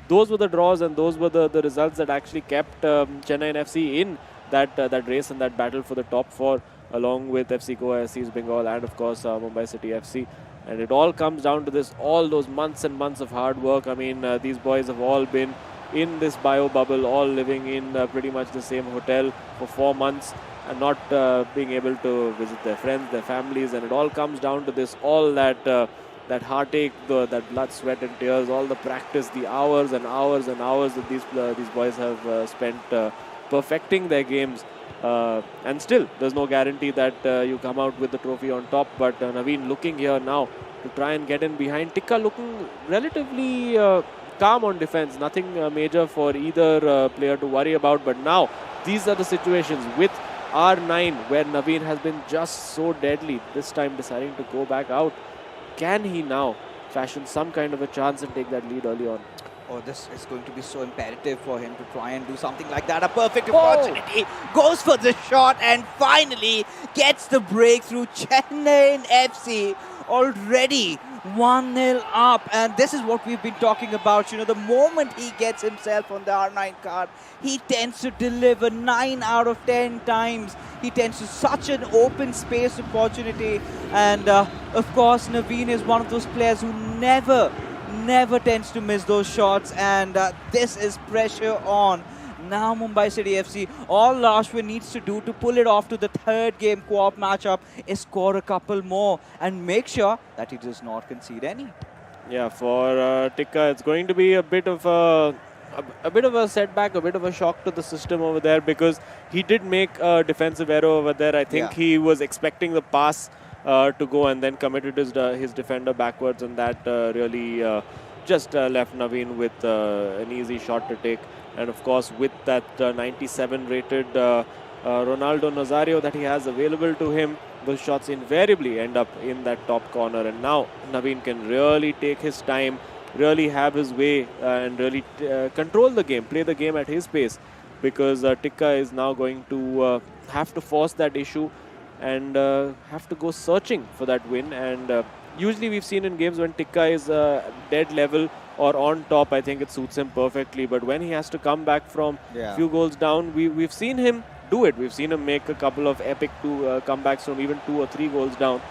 those were the draws and those were the results that actually kept Chennaiyin FC in that race and that battle for the top four, along with FC Goa, SC East Bengal, and of course Mumbai City FC. And it all comes down to this, all those months and months of hard work. I mean, these boys have all been in this bio bubble, all living in pretty much the same hotel for 4 months and not being able to visit their friends, their families. And it all comes down to this, all that heartache, that blood, sweat and tears, all the practice, the hours and hours and hours that these boys have spent perfecting their games. And still, there's no guarantee that you come out with the trophy on top. But Naveen looking here now to try and get in behind. Tikka looking relatively calm on defense. Nothing major for either player to worry about. But now, these are the situations with R9 where Naveen has been just so deadly. This time deciding to go back out. Can he now fashion some kind of a chance and take that lead early on?
Oh, this is going to be so imperative for him to try and do something like that. A perfect opportunity. Goes for the shot and finally gets the breakthrough. Chennaiyin FC already 1-0 up. And this is what we've been talking about. You know, the moment he gets himself on the R9 card, he tends to deliver 9 out of 10 times. He tends to such an open space opportunity. And of course, Naveen is one of those players who never tends to miss those shots, and this is pressure on. Now Mumbai City FC, all Ashwin needs to do to pull it off to the third game co-op matchup is score a couple more and make sure that he does not concede any.
Yeah, for Tikka, it's going to be a bit of a setback, a bit of a shock to the system over there, because he did make a defensive error over there. I think he was expecting the pass to go and then committed his defender backwards, and that really just left Naveen with an easy shot to take. And of course, with that 97 rated Ronaldo Nazario that he has available to him, those shots invariably end up in that top corner. And now Naveen can really take his time, really have his way, and really control the game, play the game at his pace, because Tikka is now going to have to force that issue and have to go searching for that win. And usually we've seen in games when Tikka is dead level or on top, I think it suits him perfectly. But when he has to come back from a few goals down, we've seen him do it. We've seen him make a couple of epic comebacks from even 2 or 3 goals down.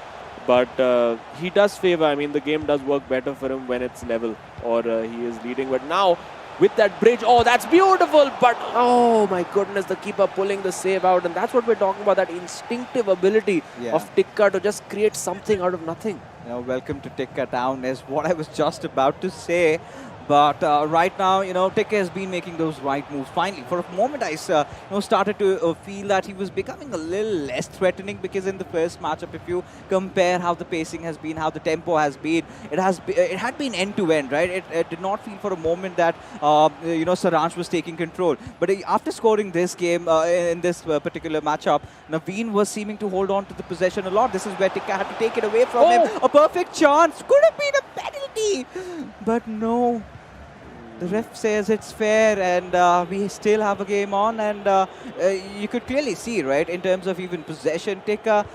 But he does favor, I mean, the game does work better for him when it's level or he is leading. But now, with that bridge, oh, that's beautiful, but oh my goodness, the keeper pulling the save out. And that's what we're talking about, that instinctive ability of Tikka to just create something out of nothing.
You know, welcome to Tikka Town is what I was just about to say. But right now, you know, Tikka has been making those right moves. Finally, for a moment, I started to feel that he was becoming a little less threatening, because in the first matchup, if you compare how the pacing has been, how the tempo has been, it had been end to end, right? It did not feel for a moment that you know, Saransh was taking control. But after scoring this game in this particular matchup, Naveen was seeming to hold on to the possession a lot. This is where Tikka had to take it away from him. A perfect chance, could have been a penalty, but no. The ref says it's fair, and we still have a game on, and you could clearly see, right, in terms of even possession, Tikka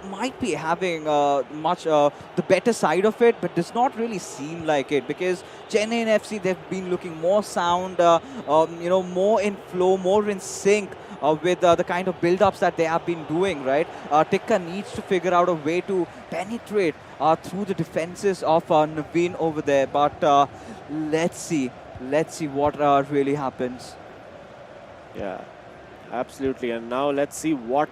might be having the better side of it, but does not really seem like it, because Chennaiyin FC, they've been looking more sound, you know, more in flow, more in sync with the kind of build-ups that they have been doing, right? Tikka needs to figure out a way to penetrate through the defenses of Naveen over there, but let's see what really happens.
Yeah, absolutely. And now let's see what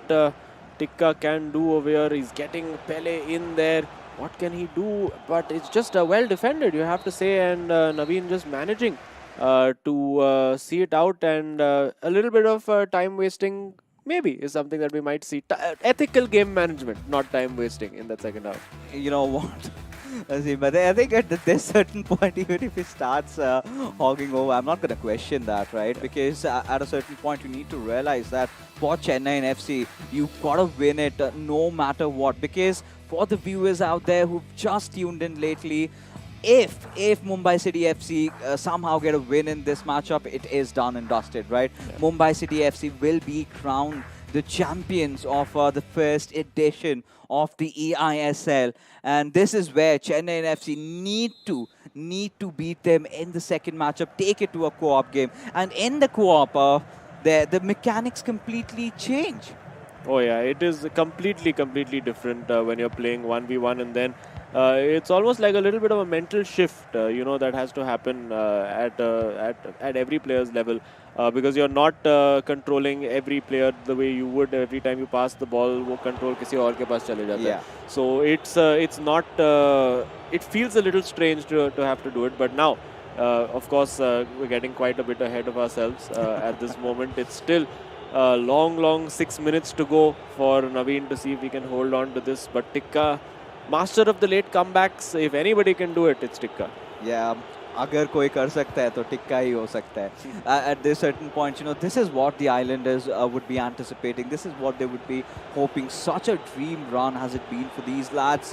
Tikka can do over here. He's getting Pele in there. What can he do? But it's just well defended, you have to say. And Naveen just managing to see it out. And a little bit of time wasting maybe is something that we might see. Ethical game management, not time wasting in that second half.
You know what? But I think at this certain point, even if he starts hogging over, I'm not going to question that, right? Because at a certain point, you need to realize that for Chennaiyin FC, you've got to win it no matter what. Because for the viewers out there who've just tuned in lately, if Mumbai City FC somehow get a win in this matchup, it is done and dusted, right? Yeah. Mumbai City FC will be crowned the champions of the first edition of the eISL. And this is where Chennaiyin FC need to beat them in the second matchup, take it to a co-op game. And in the co-op, the mechanics completely change.
Oh yeah, it is completely different when you're playing 1v1, and then it's almost like a little bit of a mental shift, that has to happen at every player's level, because you're not controlling every player the way you would every time you pass the ball. वो control किसी और के पास चले जाता है. So it's not. It feels a little strange to have to do it, but now. Of course, we're getting quite a bit ahead of ourselves at this moment. It's still long 6 minutes to go for Naveen to see if he can hold on to this. But Tikka, master of the late comebacks, if anybody can do it, it's Tikka.
Yeah, अगर कोई कर सकता है तो टिक्का ही हो सकता है. At this certain point, this is what the Islanders would be anticipating. This is what they would be hoping. Such a dream run has it been for these lads,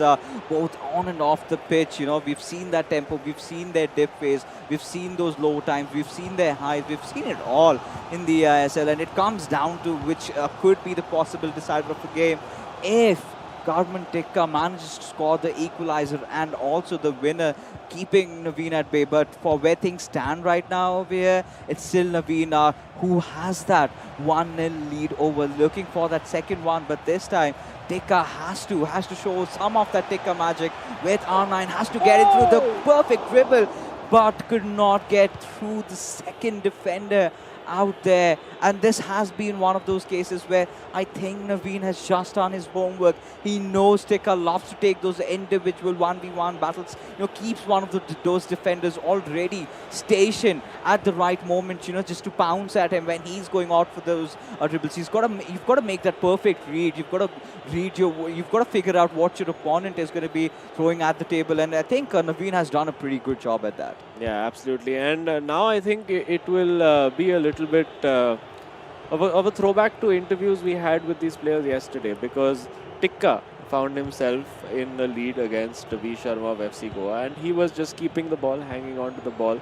both on and off the pitch. We've seen that tempo, we've seen their dip phase, we've seen those low times, we've seen their highs, we've seen it all in the ISL, and it comes down to which could be the possible decider of the game. If Garman Tikka manages to score the equalizer and also the winner, keeping Naveen at bay. But for where things stand right now over here, it's still Naveen who has that 1-0 lead over, looking for that second one. But this time, Tikka has to show some of that Tikka magic with R9, has to get it through the perfect dribble, but could not get through the second defender out there. And this has been one of those cases where I think Naveen has just done his homework. He knows Tikka loves to take those individual 1v1 battles, keeps one of those defenders already stationed at the right moment, just to pounce at him when he's going out for those dribbles. You've got to make that perfect read. You've got to figure out what your opponent is going to be throwing at the table, and I think Naveen has done a pretty good job at that.
Yeah, absolutely. And now I think it will be a little bit of a throwback to interviews we had with these players yesterday, because Tikka found himself in the lead against V Sharma of FC Goa, and he was just keeping the ball, hanging on to the ball.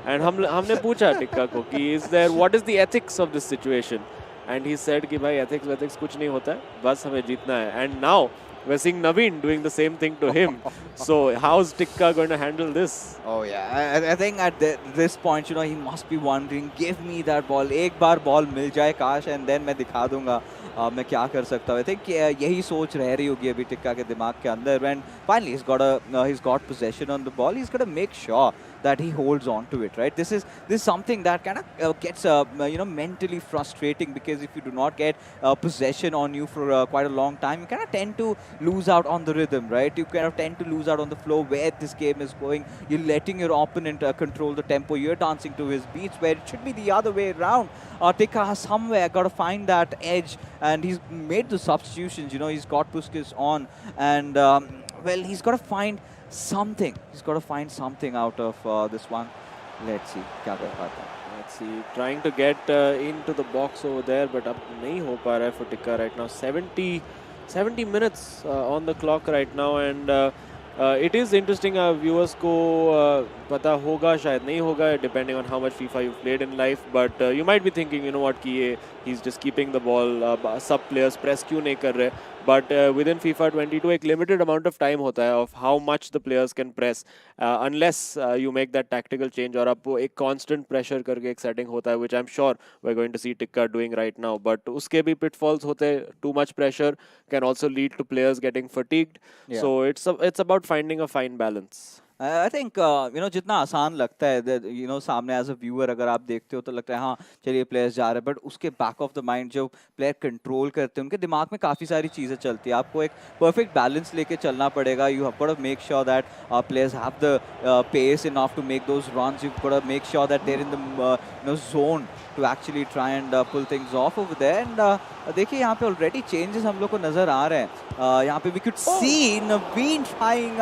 And हमने पूछा Tikka को कि what is the ethics of this situation? And he said कि भाई ethics कुछ नहीं होता है, बस हमें जीतना है. And now we're seeing Naveen doing the same thing to him. So how's Tikka going to handle this?
Oh yeah, I think at this point, he must be wondering, give me that ball. एक बार ball मिल जाए काश, and then मैं दिखा दूंगा मैं क्या कर सकता हूँ. I think यही सोच रह रही होगी अभी टिक्का के दिमाग के अंदर. And finally, he's got possession on the ball. He's got to make sure that he holds on to it, right? This is something that kind of gets mentally frustrating, because if you do not get possession on you for quite a long time, you kind of tend to lose out on the rhythm, right? You kind of tend to lose out on the flow where this game is going. You're letting your opponent control the tempo. You're dancing to his beats, where it should be the other way around. Tikka has somewhere got to find that edge, and he's made the substitutions. He's got Puskas on, and he's got to find something. He's got to find something out of this one. Let's see. क्या कर पाता है.
Let's see. Trying to get into the box over there, but अब नहीं हो पा रहा है for Tikka right now. 70 minutes on the clock right now, and it is interesting. Viewers को पता होगा, शायद नहीं होगा, depending on how much FIFA you've played in life. But you might be thinking, what कि he's just keeping the ball. Sub players press क्यों नहीं कर रहे? But within FIFA 22, एक limited amount of time होता है of how much the players can press, unless you make that tactical change, और आपको एक constant pressure करके एक setting होता है, which I'm sure we're going to see Tikka doing right now. But उसके भी pitfalls होते हैं. Too much pressure can also lead to players getting fatigued. Yeah. So it's about finding a fine balance.
I think जितना आसान लगता है, सामने as a viewer अगर आप देखते हो तो लगता है हाँ चलिए प्लेयर्स जा रहे हैं, बट उसके बैक ऑफ द माइंड जो प्लेयर कंट्रोल करते हैं उनके दिमाग में काफ़ी सारी चीज़ें चलती है. आपको एक परफेक्ट बैलेंस लेके चलना पड़ेगा. You have got to make sure that players have the pace enough to make those runs. You have got to make sure that there in the zone to actually try and pull things off over there. And देखिए यहाँ पे already changes हम लोग को नज़र आ रहे हैं. यहाँ पे we could see Naveen trying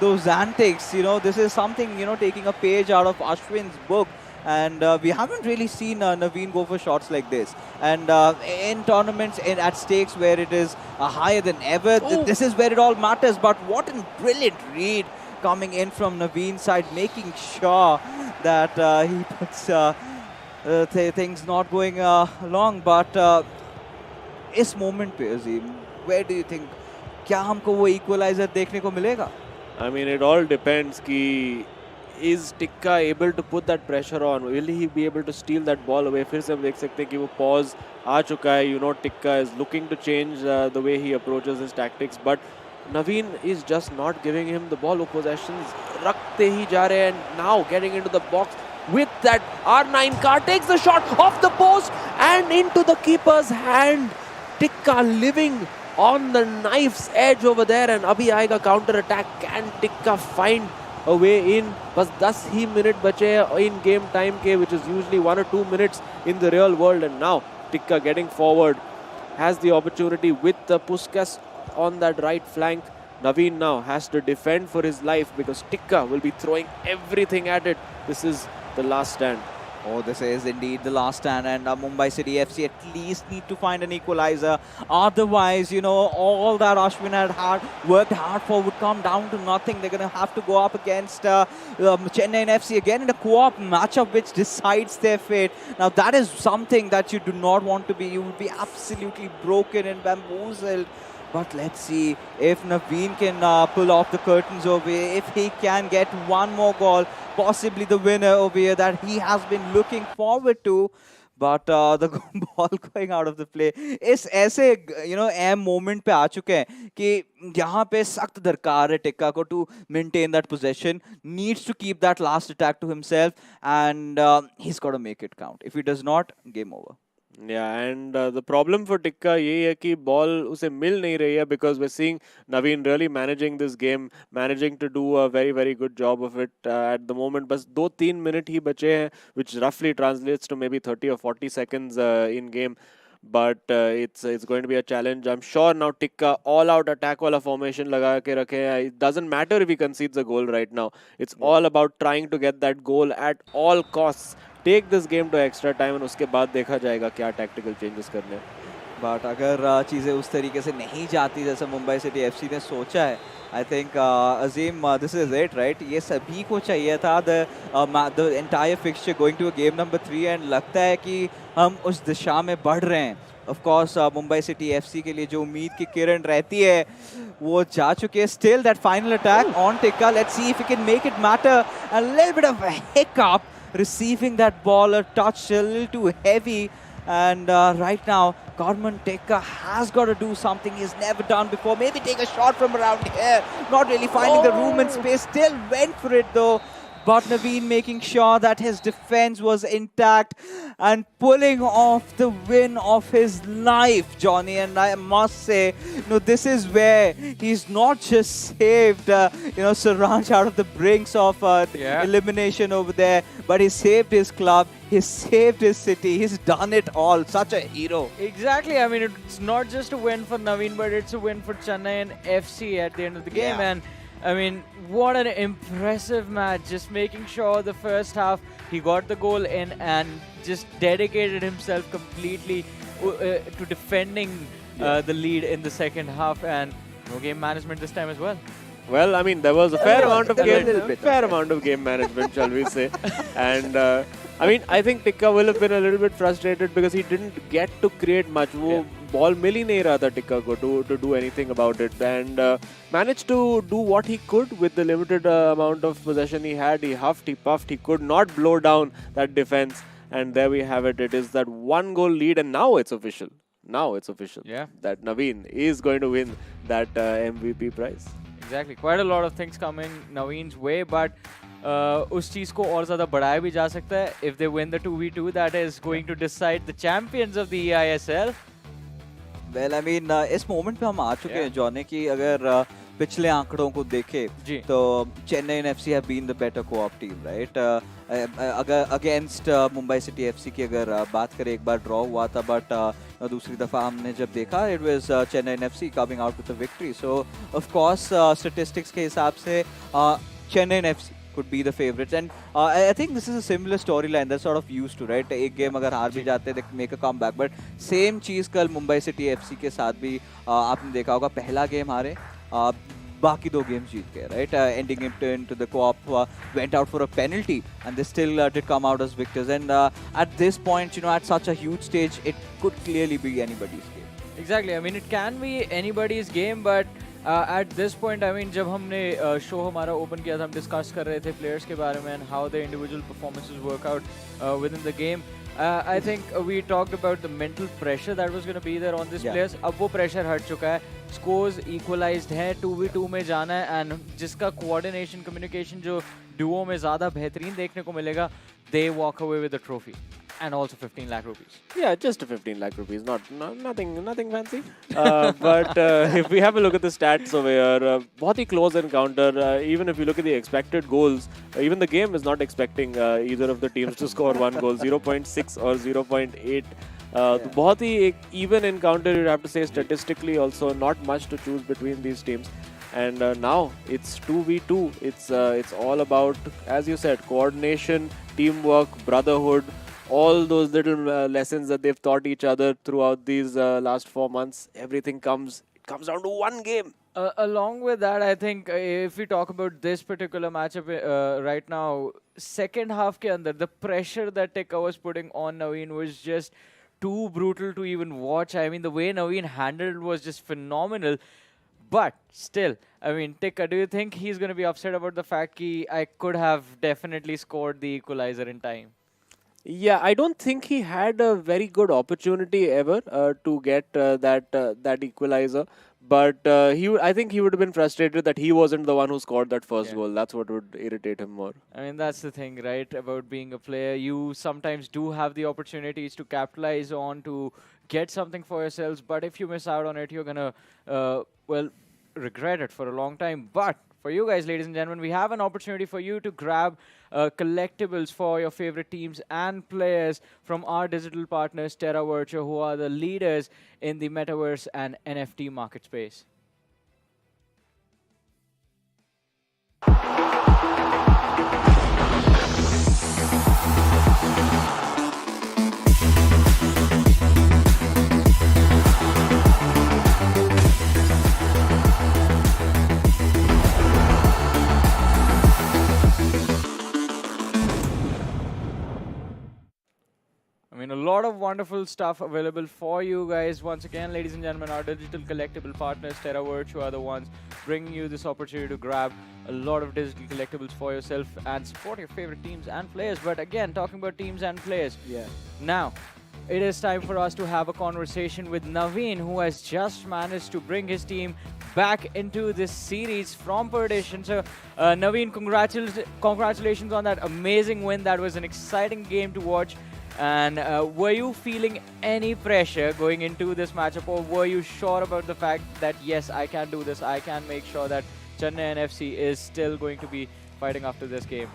those antics. This is something, taking a page out of Ashwin's book. And we haven't really seen Naveen go for shots like this. And in tournaments at stakes where it is higher than ever, this is where it all matters. But what a brilliant read coming in from Naveen's side, making sure that he puts things not going long. But इस moment पे अजीम, where do you think क्या हमको वो equaliser देखने को मिलेगा?
I mean, it all depends कि is Tikka able to put that pressure on? Will he be able to steal that ball away? फिर से हम देख सकते हैं कि वो pause आ चुका है. You know, Tikka is looking to change the way he approaches his tactics, but Naveen is just not giving him the ball. Possessions रखते ही जा रहे हैं. Now getting into the box with that R9 car takes the shot off the post and into the keeper's hand. Tikka living on the knife's edge over there, and अभी आएगा counter attack. Can Tikka find a way in? बस 10 ही minute बचे हैं in game time के, which is usually 1 or 2 minutes in the real world, and now Tikka getting forward has the opportunity with the Puskas on that right flank. Naveen now has to defend for his life because Tikka will be throwing everything at it. This is the last stand.
Oh, this is indeed the last stand, and Mumbai City FC at least need to find an equalizer. Otherwise, you know, all that Ashwin had worked hard for would come down to nothing. They're going to have to go up against Chennaiyin FC again in a co-op matchup which decides their fate. Now, that is something that you do not want to be. You will be absolutely broken and bamboozled. But let's see if Naveen can pull off the curtains over here, if he can get one more goal, possibly the winner over here that he has been looking forward to. But the ball going out of the play इस ऐसे you know aim moment पे आ चुके हैं कि यहाँ पे सख्त दरकार है टिक्का को to maintain that possession, needs to keep that last attack to himself, and he's got to make it count. If he does not, game over.
Yeah, and the problem for Tikka यही है कि ball उसे मिल नहीं रही है, because we're seeing Naveen really managing this game, managing to do a very very good job of it at the moment. बस 2-3 minute ही बचे हैं, which roughly translates to maybe 30 or 40 seconds in game. But it's going to be a challenge. I'm sure now Tikka all out attack वाला formation लगा के रखे हैं. It doesn't matter if he concedes a goal right now. It's all about trying to get that goal at all costs. Take this game to extra time, and उसके बाद देखा जाएगा क्या tactical changes करने.
But अगर चीज़ें उस तरीके से नहीं जाती जैसे मुंबई सिटी एफसी ने सोचा है, I think Azim, this is it, right? ये सभी को चाहिए था the entire fixture going to a game number 3, and लगता है कि हम उस दिशा में बढ़ रहे हैं. Of course, Mumbai City FC के लिए जो उम्मीद की किरण रहती है वो जा चुकी है. Still that final attack on Tikka. Let's see if he can make it matter. A little bit of a hiccup receiving that ball, a touch a little too heavy. And right now, Gorman Tikka has got to do something he's never done before. Maybe take a shot from around here. Not really finding the room and space. Still went for it though. But Naveen making sure that his defense was intact and pulling off the win of his life, Johnny. And I must say, this is where he's not just saved, Saranj out of the brinks of elimination over there, but he saved his club, he saved his city, he's done it all. Such a hero.
Exactly. I mean, it's not just a win for Naveen, but it's a win for Chennaiyin FC at the end of the game. And I mean, what an impressive match. Just making sure the first half he got the goal in and just dedicated himself completely to defending the lead in the second half, and no game management this time as well.
Well, I mean, there was a fair amount of game management, shall we say. And I mean, I think Tikka will have been a little bit frustrated because he didn't get to create much. वो ball मिल ही नहीं रहा था Tikka को to do anything about it, and managed to do what he could with the limited amount of possession he had. He huffed, he puffed, he could not blow down that defense, and there we have it. It is that 1 goal lead, and now it's official.
Yeah,
that Naveen is going to win that MVP prize.
Exactly. Quite a lot of things coming Naveen's way, but उस चीज को और ज़्यादा बढ़ाया भी जा सकता है. If they win the 2v2, that is going to decide the champions of the eISL.
Well, I mean, इस मोमेंट पे हम आ चुके हैं जॉनी कि अगर पिछले आंकड़ों को देखें तो Chennaiyin FC have been the better को-op टीम, राइट? अगर अगेंस्ट मुंबई सिटी एफसी की अगर बात करें, एक बार ड्रॉ हुआ था, बट दूसरी दफ़ा हमने जब देखा it was Chennaiyin FC coming out with a victory. So of course statistics के हिसाब से Chennaiyin FC could be the favorites, and I think this is a similar storyline they're sort of used to, right? एक game अगर हार भी जाते हैं, they make a comeback, but same चीज़ कल मुंबई सिटी एफसी के साथ भी आपने देखा होगा. पहला गेम हारे, बाकी 2 गेम्स जीत गए, right? Ending it into the co-op, went out for a penalty, and they still did come out as victors. And at this point, at such a huge stage, it could clearly be anybody's game.
Exactly. I mean, it can be anybody's game, but at this point, I mean, जब हमने show हमारा open किया था, हम discuss कर रहे थे players के बारे में and how the individual performances work out within the game. I think we talked about the mental pressure that was going to be there on these players. अब वो pressure हट चुका है. Scores equalized हैं, 2v2 में जाना है and जिसका coordination, communication जो duo में ज़्यादा बेहतरीन देखने को मिलेगा, they walk away with the trophy. And also 15 lakh rupees.
Yeah, just 15 lakh rupees, nothing fancy. But if we have a look at the stats over here, बहुत ही close encounter. Even if you look at the expected goals, even the game is not expecting either of the teams to score one goal, 0.6 or 0.8. बहुत ही एक even encounter, you'd have to say, statistically also not much to choose between these teams. And now it's 2v2. It's all about, as you said, coordination, teamwork, brotherhood. All those little lessons that they've taught each other throughout these last 4 months, everything comes down to one game.
Along with that, I think if we talk about this particular matchup right now, second half ke andar, the pressure that Tekka was putting on Naveen was just too brutal to even watch. I mean, the way Naveen handled was just phenomenal. But still, I mean, Tekka, do you think he's going to be upset about the fact that I could have definitely scored the equalizer in time?
Yeah, I don't think he had a very good opportunity ever to get that equalizer. But I think he would have been frustrated that he wasn't the one who scored that first goal. That's what would irritate him more.
I mean, that's the thing, right? About being a player, you sometimes do have the opportunities to capitalize on, to get something for yourselves. But if you miss out on it, you're gonna, regret it for a long time. But for you guys, ladies and gentlemen, we have an opportunity for you to grab collectibles for your favorite teams and players from our digital partners, Terra Virtua, who are the leaders in the metaverse and NFT market space. I mean, a lot of wonderful stuff available for you guys. Once again, ladies and gentlemen, our digital collectible partners, Terra Virtua, are the ones bringing you this opportunity to grab a lot of digital collectibles for yourself and support your favorite teams and players. But again, talking about teams and players, now it is time for us to have a conversation with Naveen, who has just managed to bring his team back into this series from perdition. So, Naveen, congratulations on that amazing win. That was an exciting game to watch. And were you feeling any pressure going into this matchup, or were you sure about the fact that, yes, I can do this, I can make sure that Chennaiyin FC is still going to be fighting after this game?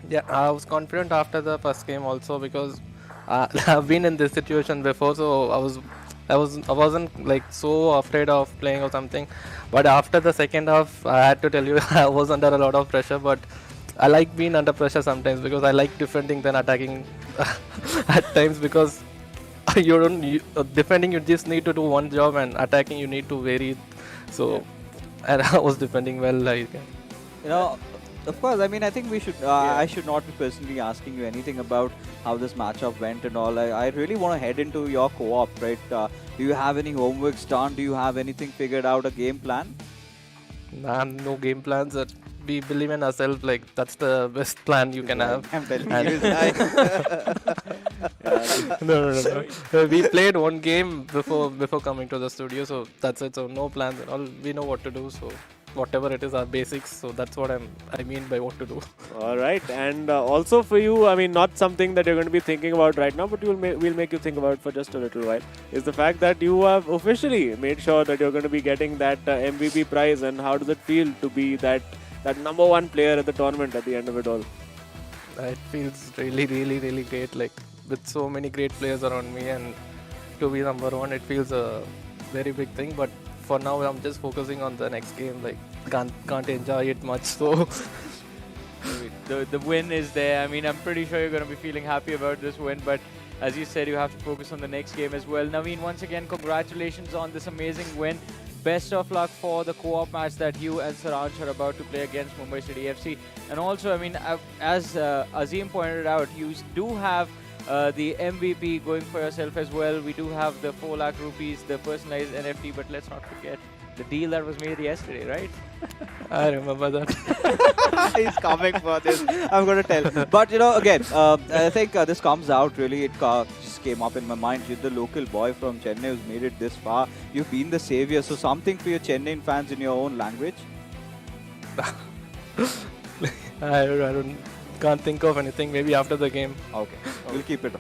Yeah, I was confident after the first game also, because I've been in this situation before, so I wasn't like so afraid of playing or something. But after the second half, I had to tell you, I was under a lot of pressure, but I like being under pressure sometimes, because I like defending than attacking at times, because defending you just need to do one job, and attacking you need to vary. So, and I was defending well. Like,
You know, of course, I mean, I think we should. I should not be personally asking you anything about how this matchup went and all. I really want to head into your co-op, right? Do you have any homeworks done? Do you have anything figured out, a game plan?
nah, no game plans. We believe in ourselves. Like, that's the best plan you can have.
I'm telling
And-
you.
No. We played one game before coming to the studio, so that's it. So no plans at all. We know what to do. So whatever it is, our basics. So that's what I mean by what to do.
All right, and also for you, I mean, not something that you're going to be thinking about right now, but we'll make you think about for just a little while, is the fact that you have officially made sure that you're going to be getting that MVP prize. And how does it feel to be that number one player at the tournament at the end of it all?
It feels really, really, really great. Like, with so many great players around me, and to be number one, it feels a very big thing. But for now, I'm just focusing on the next game. Like, can't enjoy it much. So
The win is there. I mean, I'm pretty sure you're going to be feeling happy about this win, but as you said, you have to focus on the next game as well. Naveen, once again, congratulations on this amazing win. Best of luck for the co-op match that you and Saransh are about to play against Mumbai City FC. And also, I mean, as Azim pointed out, you do have the MVP going for yourself as well. We do have the 4 lakh rupees, the personalized NFT, but let's not forget the deal that was made yesterday, right?
I remember that.
He's coming for this. I'm going to tell. But, again, I think this comes out really. It just came up in my mind. You're the local boy from Chennai who's made it this far. You've been the savior. So something for your Chennaiyin fans in your own language?
I can't think of anything. Maybe after the game.
Okay. We'll keep it.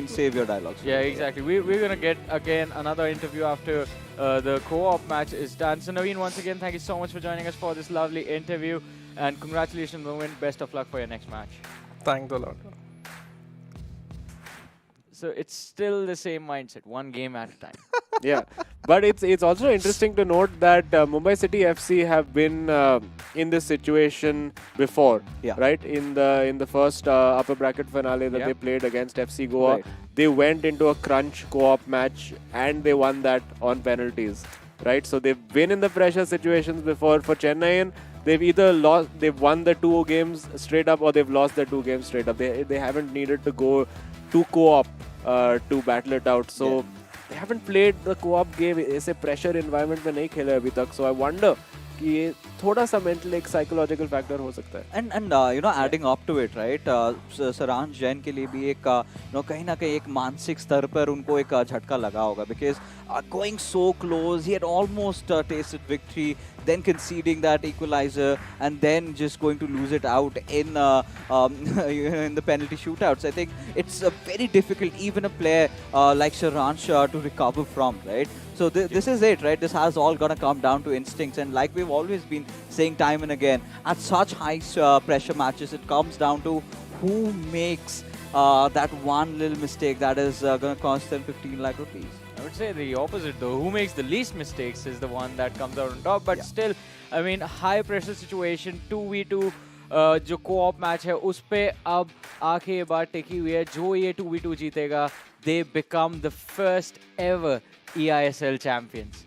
Save your dialogues.
Yeah, exactly. We're going to get, again, another interview after the co-op match is done. So, Naveen, once again, thank you so much for joining us for this lovely interview. And congratulations on the win. Best of luck for your next match.
Thanks a lot.
So, it's still the same mindset. One game at a time.
Yeah, but it's also interesting to note that Mumbai City FC have been in this situation before, right? In the first upper bracket finale that they played against FC Goa, they went into a crunch co-op match and they won that on penalties, right? So they've been in the pressure situations before. For Chennaiyin, they've won the 2 games straight up, or they've lost the 2 games straight up. They haven't needed to go to co-op to battle it out. So. They haven't played the co-op game ऐसे pressure environment में नहीं खेले अभी तक, so I wonder कि ये थोड़ा सा mental एक psychological factor हो सकता है.
And adding up to it, right? Saransh Jain के लिए भी एक कहीं ना कहीं एक मानसिक स्तर पर उनको एक झटका लगा होगा, because going so close, he had almost tasted victory, then conceding that equalizer, and then just going to lose it out in in the penalty shootouts. I think it's very difficult, even a player like Saransh to recover from, right? So this is it, right? This has all gonna come down to instincts, and like we've always been saying time and again, at such high pressure matches, it comes down to who makes that one little mistake that is gonna cost them 15 lakh rupees.
I would say the opposite though. Who makes the least mistakes is the one that comes out on top. But still, I mean, high pressure situation, 2v2 जो co-op match है, उस पे अब आके ये बात टिकी हुई है, जो ये 2v2 जीतेगा, they become the first ever eISL champions.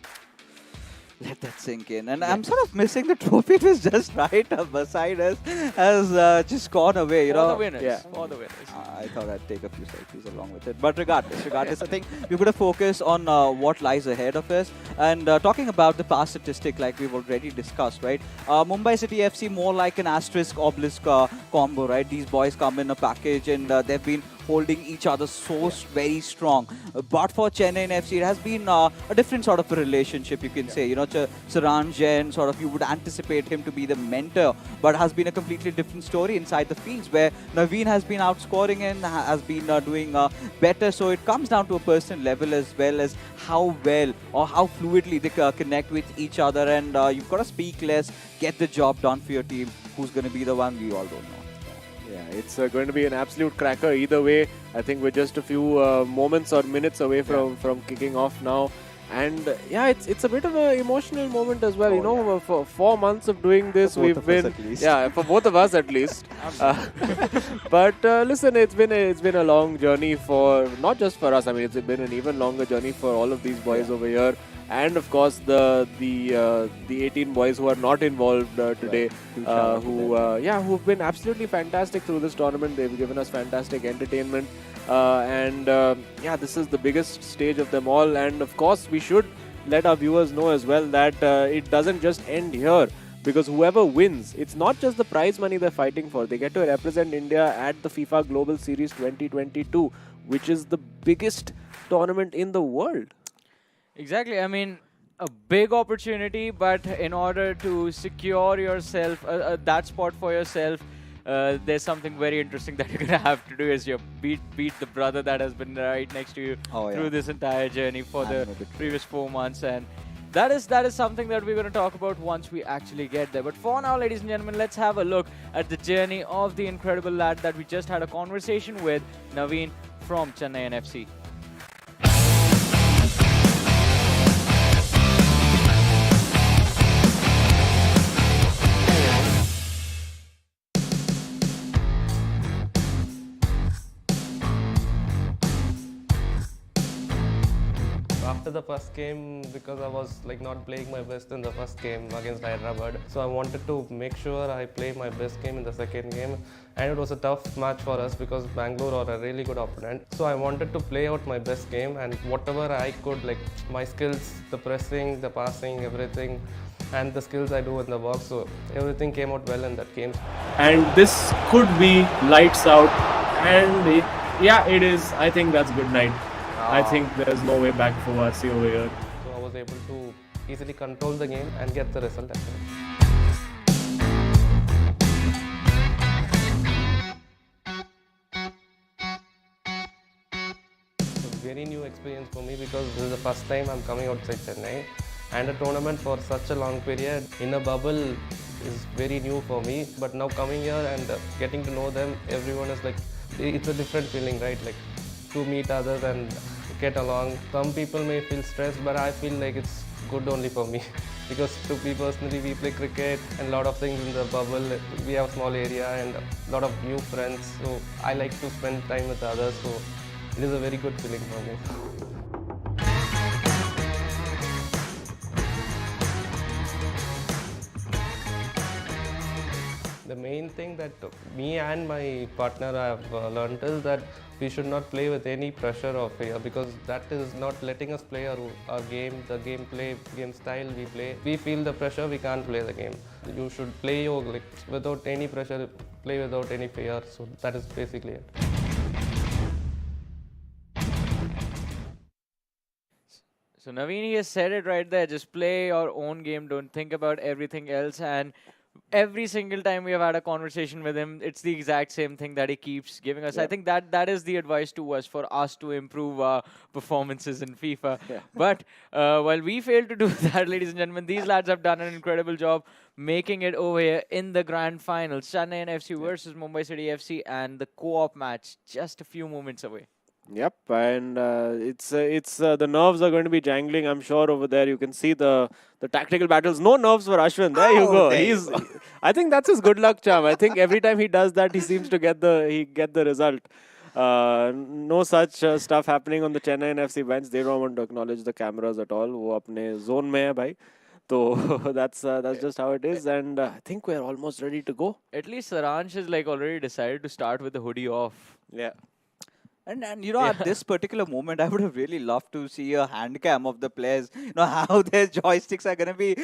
Let that sink in. And I'm sort of missing the trophy. It was just right beside us, has just gone away.
For the winners. For the winners.
I thought I'd take a few selfies along with it. But regardless, I think we've got to focus on what lies ahead of us. And talking about the past statistic, like we've already discussed, right? Mumbai City FC more like an asterisk obelisk combo, right? These boys come in a package, and they've been holding each other so very strong. But for Chennaiyin FC, it has been a different sort of a relationship, you can say. Saransh Jain, sort of, you would anticipate him to be the mentor, but has been a completely different story inside the fields, where Naveen has been outscoring and has been doing better. So it comes down to a personal level, as well as how well or how fluidly they connect with each other. And you've got to speak less, get the job done for your team. Who's going to be the one, we all don't know.
Yeah, it's going to be an absolute cracker either way. I think we're just a few moments or minutes away from kicking off now. And it's a bit of an emotional moment as well. For 4 months of doing this,
for
we've been for both of us at least. But listen, it's been a long journey for not just for us. I mean, it's been an even longer journey for all of these boys over here. And of course, the 18 boys who are not involved today, who've been absolutely fantastic through this tournament. They've given us fantastic entertainment, this is the biggest stage of them all. And of course, we should let our viewers know as well that it doesn't just end here, because whoever wins, it's not just the prize money they're fighting for. They get to represent India at the FIFA Global Series 2022, which is the biggest tournament in the world.
Exactly. I mean, a big opportunity, but in order to secure yourself, that spot for yourself, there's something very interesting that you're going to have to do, is you beat the brother that has been right next to you through this entire journey for the previous 4 months. And that is something that we're going to talk about once we actually get there. But for now, ladies and gentlemen, let's have a look at the journey of the incredible lad that we just had a conversation with, Naveen from Chennaiyin FC.
After the first game, because I was like not playing my best in the first game against Hyderabad, so I wanted to make sure I play my best game in the second game, and it was a tough match for us because Bangalore are a really good opponent. So I wanted to play out my best game, and whatever I could, like my skills, the pressing, the passing, everything, and the skills I do in the box, so everything came out well in that game.
And this could be lights out. And yeah, it is. I think that's good night. I think there's no way back for Varsi over here.
So I was able to easily control the game and get the result as well. It's a very new experience for me because this is the first time I'm coming outside Chennai, and a tournament for such a long period in a bubble is very new for me. But now coming here and getting to know them, everyone is like, it's a different feeling, right? Like to meet others and get along. Some people may feel stressed, but I feel like it's good only for me because to me personally, we play cricket and a lot of things in the bubble. We have a small area and a lot of new friends, so I like to spend time with others, so it is a very good feeling for me. The main thing that me and my partner have learned is that we should not play with any pressure or fear, because that is not letting us play our game, the gameplay, game style we play. We feel the pressure, we can't play the game. You should play your without any pressure, play without any fear. So that is basically it.
So Naveen has said it right there. Just play your own game. Don't think about everything else. And every single time we have had a conversation with him, it's the exact same thing that he keeps giving us. I think that is the advice to us, for us to improve our performances in FIFA. But while we failed to do that, ladies and gentlemen, these lads have done an incredible job making it over here in the grand finals. Chennaiyin FC versus Mumbai City FC, and the co-op match just a few moments away.
Yep, and it's the nerves are going to be jangling. I'm sure over there you can see the tactical battles. No nerves for Ashwin. There you go. I think that's his good luck charm. I think every time he does that, he seems to get the result. No such stuff happening on the Chennaiyin FC bench. They don't want to acknowledge the cameras at all. वो अपने zone में है भाई. So that's just how it is, and I think we're almost ready to go.
At least Saransh has already decided to start with the hoodie off.
Yeah.
And you know, at this particular moment, I would have really loved to see a hand cam of the players, how their joysticks are going to be,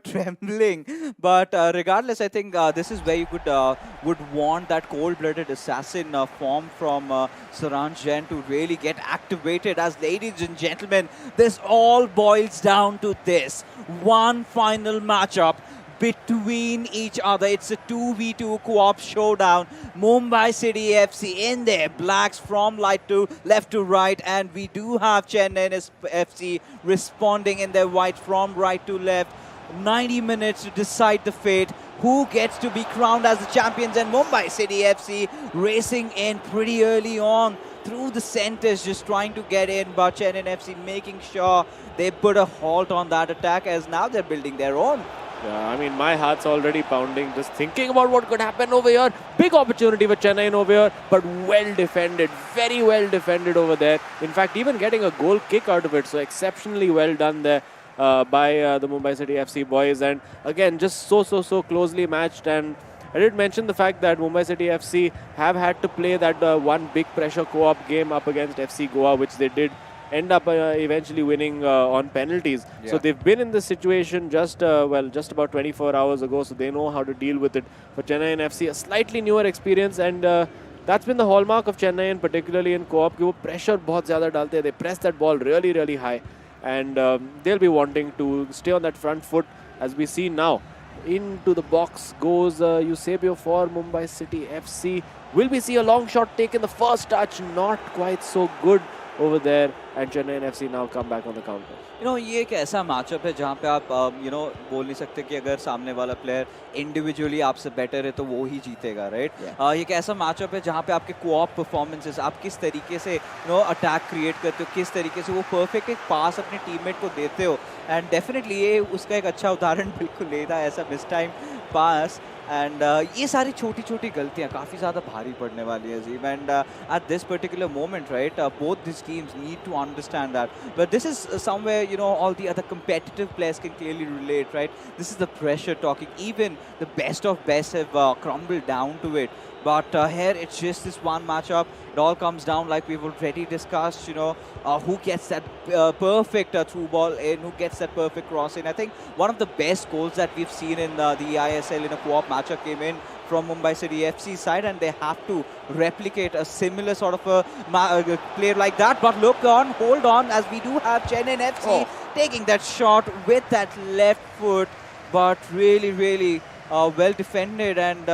trembling. But regardless, I think this is where you would want that cold-blooded assassin form from Saransh Jain to really get activated. As ladies and gentlemen, this all boils down to this one final matchup between each other. It's a 2v2 co-op showdown. Mumbai City FC in their blacks from left to right, and we do have Chennaiyin FC responding in their white from right to left. 90 minutes to decide the fate. Who gets to be crowned as the champions? And Mumbai City FC racing in pretty early on through the centers, just trying to get in, but Chennaiyin FC making sure they put a halt on that attack, as now they're building their own.
Yeah, I mean, my heart's already pounding just thinking about what could happen over here. Big opportunity for Chennaiyin over here, but well defended, very well defended over there. In fact, even getting a goal kick out of it, so exceptionally well done there by the Mumbai City FC boys. And again, just so closely matched. And I did mention the fact that Mumbai City FC have had to play that one big pressure co-op game up against FC Goa, which they did end up eventually winning on penalties. So they've been in this situation just about 24 hours ago, so they know how to deal with it. For Chennaiyin FC, a slightly newer experience, and that's been the hallmark of Chennaiyin, particularly in co-op. वो pressure बहुत ज़्यादा डालते हैं. They press that ball really high, and they'll be wanting to stay on that front foot, as we see now. Into the box goes Eusebio for Mumbai City FC. Will we see a long shot taken? The first touch not quite so good over there, and Chennaiyin FC now come back on the counter.
ये एक ऐसा matchup है जहाँ पे आप बोल नहीं सकते कि अगर सामने वाला प्लेयर इंडिविजुअली आपसे बेटर है तो वो ही जीतेगा, राइट? ये एक ऐसा मैचअप है जहाँ पे आपके कोऑप परफॉर्मेंसेस, आप किस तरीके से अटैक क्रिएट करते हो, किस तरीके से वो परफेक्ट एक पास अपने टीममेट को देते हो, एंड डेफिनेटली ये उसका एक अच्छा उदाहरण बिल्कुल ले था, ऐसा मिस टाइम पास. एंड ये सारी छोटी छोटी गलतियाँ काफ़ी ज़्यादा भारी पड़ने वाली है जीव. And at this particular moment, right, both this teams need to understand that. But this is somewhere, all the other competitive players can clearly relate, right? This is the pressure talking. Even the best of best have crumbled down to it. But here it's just this one matchup. It all comes down, like we've already discussed, who gets that perfect through ball in, who gets that perfect cross in. I think one of the best goals that we've seen in the eISL in a co-op matchup came in from Mumbai City FC side, and they have to replicate a similar sort of a play like that. But hold on, as we do have Chennaiyin FC taking that shot with that left foot, but really, really well defended, and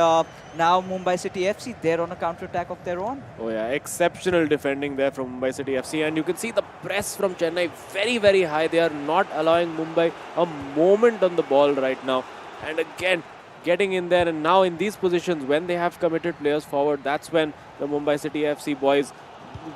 now Mumbai City FC, they're on a counter-attack of their own.
Oh yeah, exceptional defending there from Mumbai City FC, and you can see the press from Chennai very, very high. They are not allowing Mumbai a moment on the ball right now. And again, getting in there, and now in these positions, when they have committed players forward, that's when the Mumbai City FC boys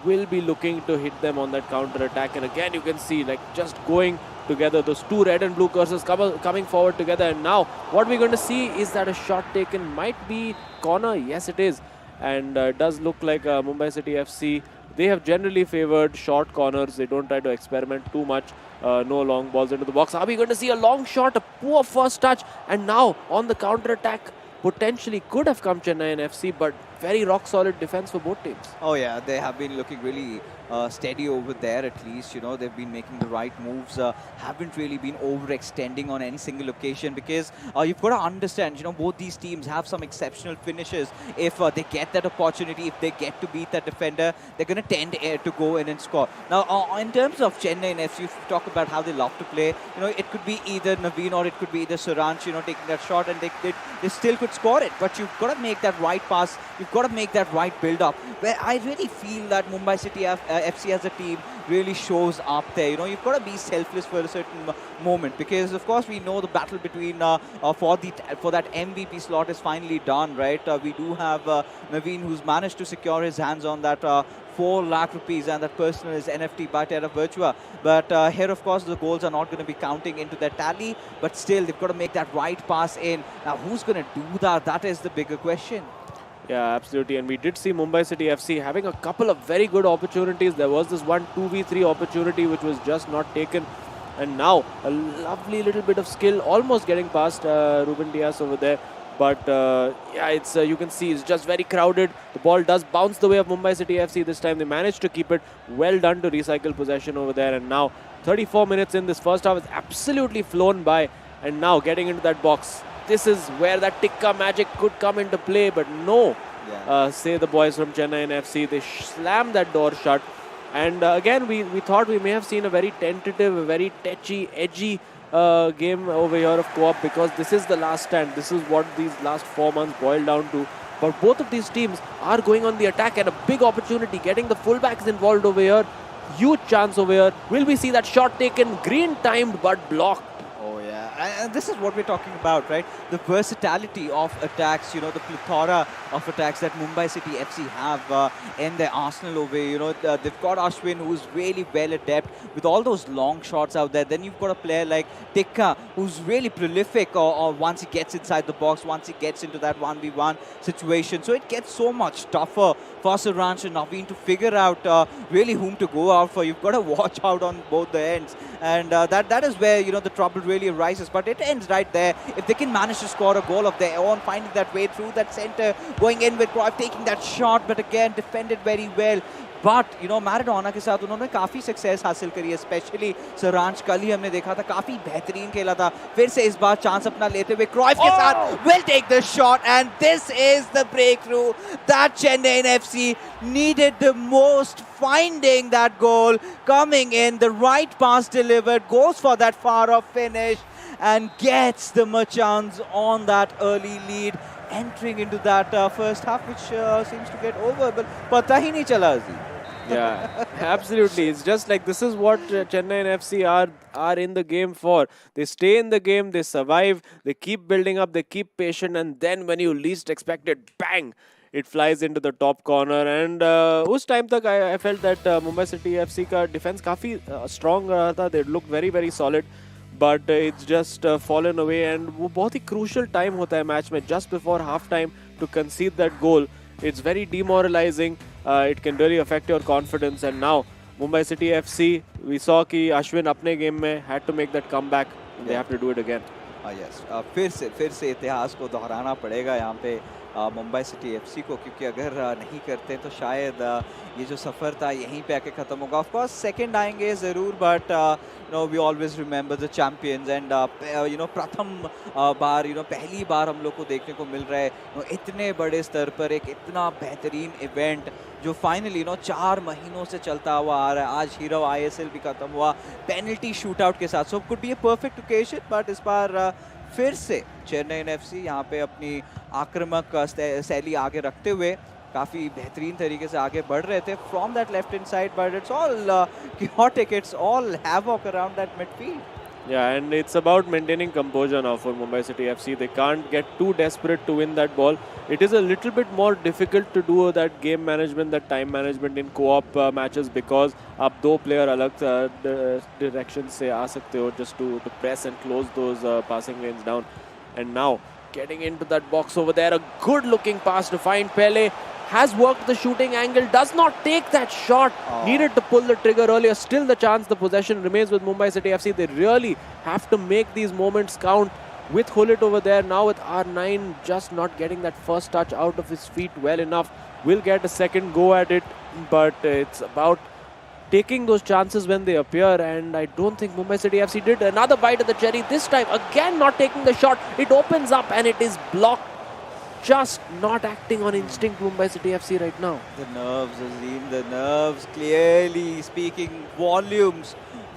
will be looking to hit them on that counter-attack. And again, you can see like just going together, those two red and blue cursors coming forward together. And now what we're going to see is that a shot taken might be corner. Yes, it is. And it does look like Mumbai City FC, they have generally favored short corners. They don't try to experiment too much. No long balls into the box. Are we going to see a long shot, a poor first touch? And now on the counter-attack, potentially could have come Chennaiyin FC, but very rock-solid defense for both teams.
Oh yeah, they have been looking really steady over there at least. They've been making the right moves, haven't really been overextending on any single occasion, because you've got to understand, both these teams have some exceptional finishes. If they get that opportunity, if they get to beat that defender, they're going to tend to go in and score. Now, in terms of Chennaiyin FC, if you talk about how they love to play, it could be either Naveen or it could be either Saransh, taking that shot, and they still could score it. But you've got to make that right pass. You've got to make that right build-up, where I really feel that Mumbai City FC as a team really shows up there. You've got to be selfless for a certain moment, because of course we know the battle between for that MVP slot is finally done, right? We do have Naveen, who's managed to secure his hands on that 4 lakh rupees, and that personal is NFT by Terra Virtua. But here, of course, the goals are not going to be counting into their tally, but still they've got to make that right pass in. Now, who's going to do that? That is the bigger question.
Yeah, absolutely. And we did see Mumbai City FC having a couple of very good opportunities. There was this one 2v3 opportunity which was just not taken. And now a lovely little bit of skill, almost getting past Ruben Diaz over there. But yeah, it's you can see it's just very crowded. The ball does bounce the way of Mumbai City FC this time. They managed to keep it. Well done to recycle possession over there. And now 34 minutes in, this first half is absolutely flown by. And now getting into that box. This is where that tikka magic could come into play, but no. Yeah. Say the boys from Chennaiyin FC, they slammed that door shut. And again, we thought we may have seen a very tentative, a very touchy, edgy game over here of co-op, because this is the last stand. This is what these last 4 months boiled down to. But both of these teams are going on the attack, and a big opportunity, getting the fullbacks involved over here. Huge chance over here. Will we see that shot taken? Green timed but blocked.
And this is what we're talking about, right? The versatility of attacks, the plethora of attacks that Mumbai City FC have in their arsenal over here. They've got Ashwin, who's really well adept with all those long shots out there. Then you've got a player like Tikka, who's really prolific or once he gets inside the box, once he gets into that 1v1 situation. So it gets so much tougher for Saransh and Naveen to figure out really whom to go out for. You've got to watch out on both the ends. And that is where, the trouble really arises. But it ends right there. If they can manage to score a goal of their own, finding that way through that center, going in with Cruyff, taking that shot, but again, defended very well. But, Maradona के साथ उन्होंने काफ़ी success हासिल करी है, specially Saransh कल ही हमने देखा था, काफ़ी बेहतरीन खेला था. फिर से इस बार चांस अपना लेते हुए क्राइफ के साथ will take the shot, and this is the breakthrough that Chennaiyin FC needed the most, finding that goal, coming in, the right pass delivered, goes for that far-off finish, and gets the Merchants on that early lead, entering into that first half, which seems to get over, but pata hi nahi chala Azim.
Yeah, absolutely. It's just like this is what Chennaiyin FC are in the game for. They stay in the game, they survive, they keep building up, they keep patient, and then when you least expect it, bang! It flies into the top corner. And उस time तक I felt that Mumbai City FC का defense काफी strong रहा था. They looked very, very solid. But it's just fallen away, and वो बहुत ही crucial time होता है match में, just before half time to concede that goal. It's very demoralizing. It can really affect your confidence. And now Mumbai City FC, we saw कि Ashwin अपने game में had to make that comeback. They have to do it again.
Yes फिर से इतिहास को दोहराना पड़ेगा यहाँ पे मुंबई सिटी एफसी को, क्योंकि अगर नहीं करते तो शायद ये जो सफ़र था यहीं पे आके ख़त्म होगा. ऑफ कोर्स सेकंड आएंगे ज़रूर, but we always remember the champions and प्रथम बार पहली बार हम लोग को देखने को मिल रहा है इतने बड़े स्तर पर एक इतना बेहतरीन इवेंट जो फाइनली 4 महीनों से चलता हुआ आ रहा है. आज हीरो ISL भी खत्म हुआ पेनल्टी शूट आउट के साथ. So could be a perfect occasion, but इस बार फिर से चेन्नई एफसी यहाँ पे अपनी आक्रामक शैली आगे रखते हुए काफ़ी बेहतरीन तरीके से आगे बढ़ रहे थे from that left hand side, but it's all chaotic, it's all havoc around that midfield.
Yeah, and it's about maintaining composure now for Mumbai City FC. They can't get too desperate to win that ball. It is a little bit more difficult to do that game management, that time management in co-op matches, because आप दो player अलग direction से आ सकते हो just to press and close those passing lanes down. And now getting into that box over there, a good looking pass to find Pele. Has worked the shooting angle, does not take that shot. Needed to pull the trigger earlier. Still the chance, the possession remains with Mumbai City FC. They really have to make these moments count. With Hullet over there, now with R9 just not getting that first touch out of his feet well enough. Will get a second go at it, but it's about taking those chances when they appear, and I don't think Mumbai City FC did. Another bite of the cherry, this time again not taking the shot. It opens up and it is blocked. Just not acting on instinct, Mumbai City FC right now.
The nerves, Azim, the nerves clearly speaking volumes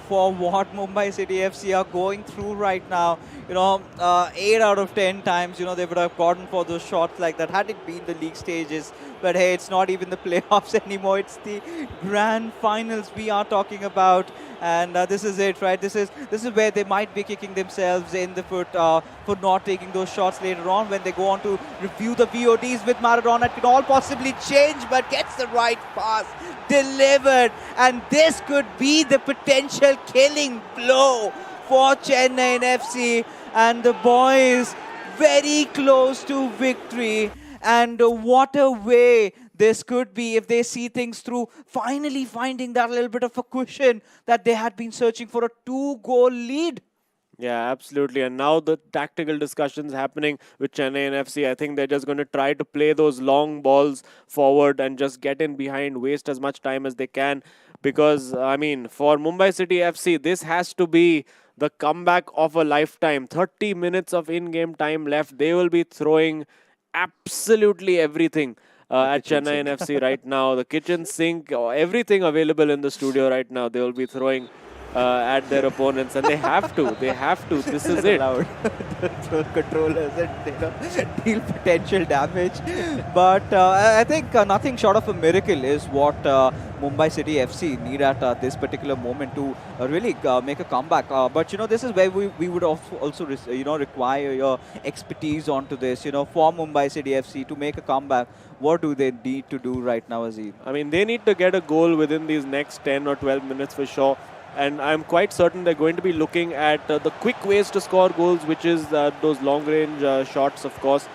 for what Mumbai City FC are going through right now. 8 out of 10 times, they would have gotten for those shots like that had it been the league stages. But hey, it's not even the playoffs anymore. It's the grand finals we are talking about. And this is it, right? This is where they might be kicking themselves in the foot for not taking those shots later on when they go on to review the VODs with Maradona. It could all possibly change, but gets the right pass delivered. And this could be the potential killing blow for Chennaiyin FC. And the boys very close to victory. And what a way this could be if they see things through, finally finding that little bit of a cushion that they had been searching for, a 2-goal lead.
Yeah, absolutely. And now the tactical discussions happening with Chennaiyin FC. I think they're just going to try to play those long balls forward and just get in behind, waste as much time as they can. Because, I mean, for Mumbai City FC, this has to be the comeback of a lifetime. 30 minutes of in-game time left. They will be throwing absolutely everything at Chennaiyin FC right now. The kitchen sink, everything available in the studio right now, they will be throwing at their opponents, and they have to. They have to. This is it.
Throw controllers and deal potential damage. But I think nothing short of a miracle is what Mumbai City FC need at this particular moment to really make a comeback. But this is where we would also require your expertise onto this. For Mumbai City FC to make a comeback, what do they need to do right now, Azim?
I mean, they need to get a goal within these next 10 or 12 minutes for sure. And I'm quite certain they're going to be looking at the quick ways to score goals, which is those long-range shots, of course.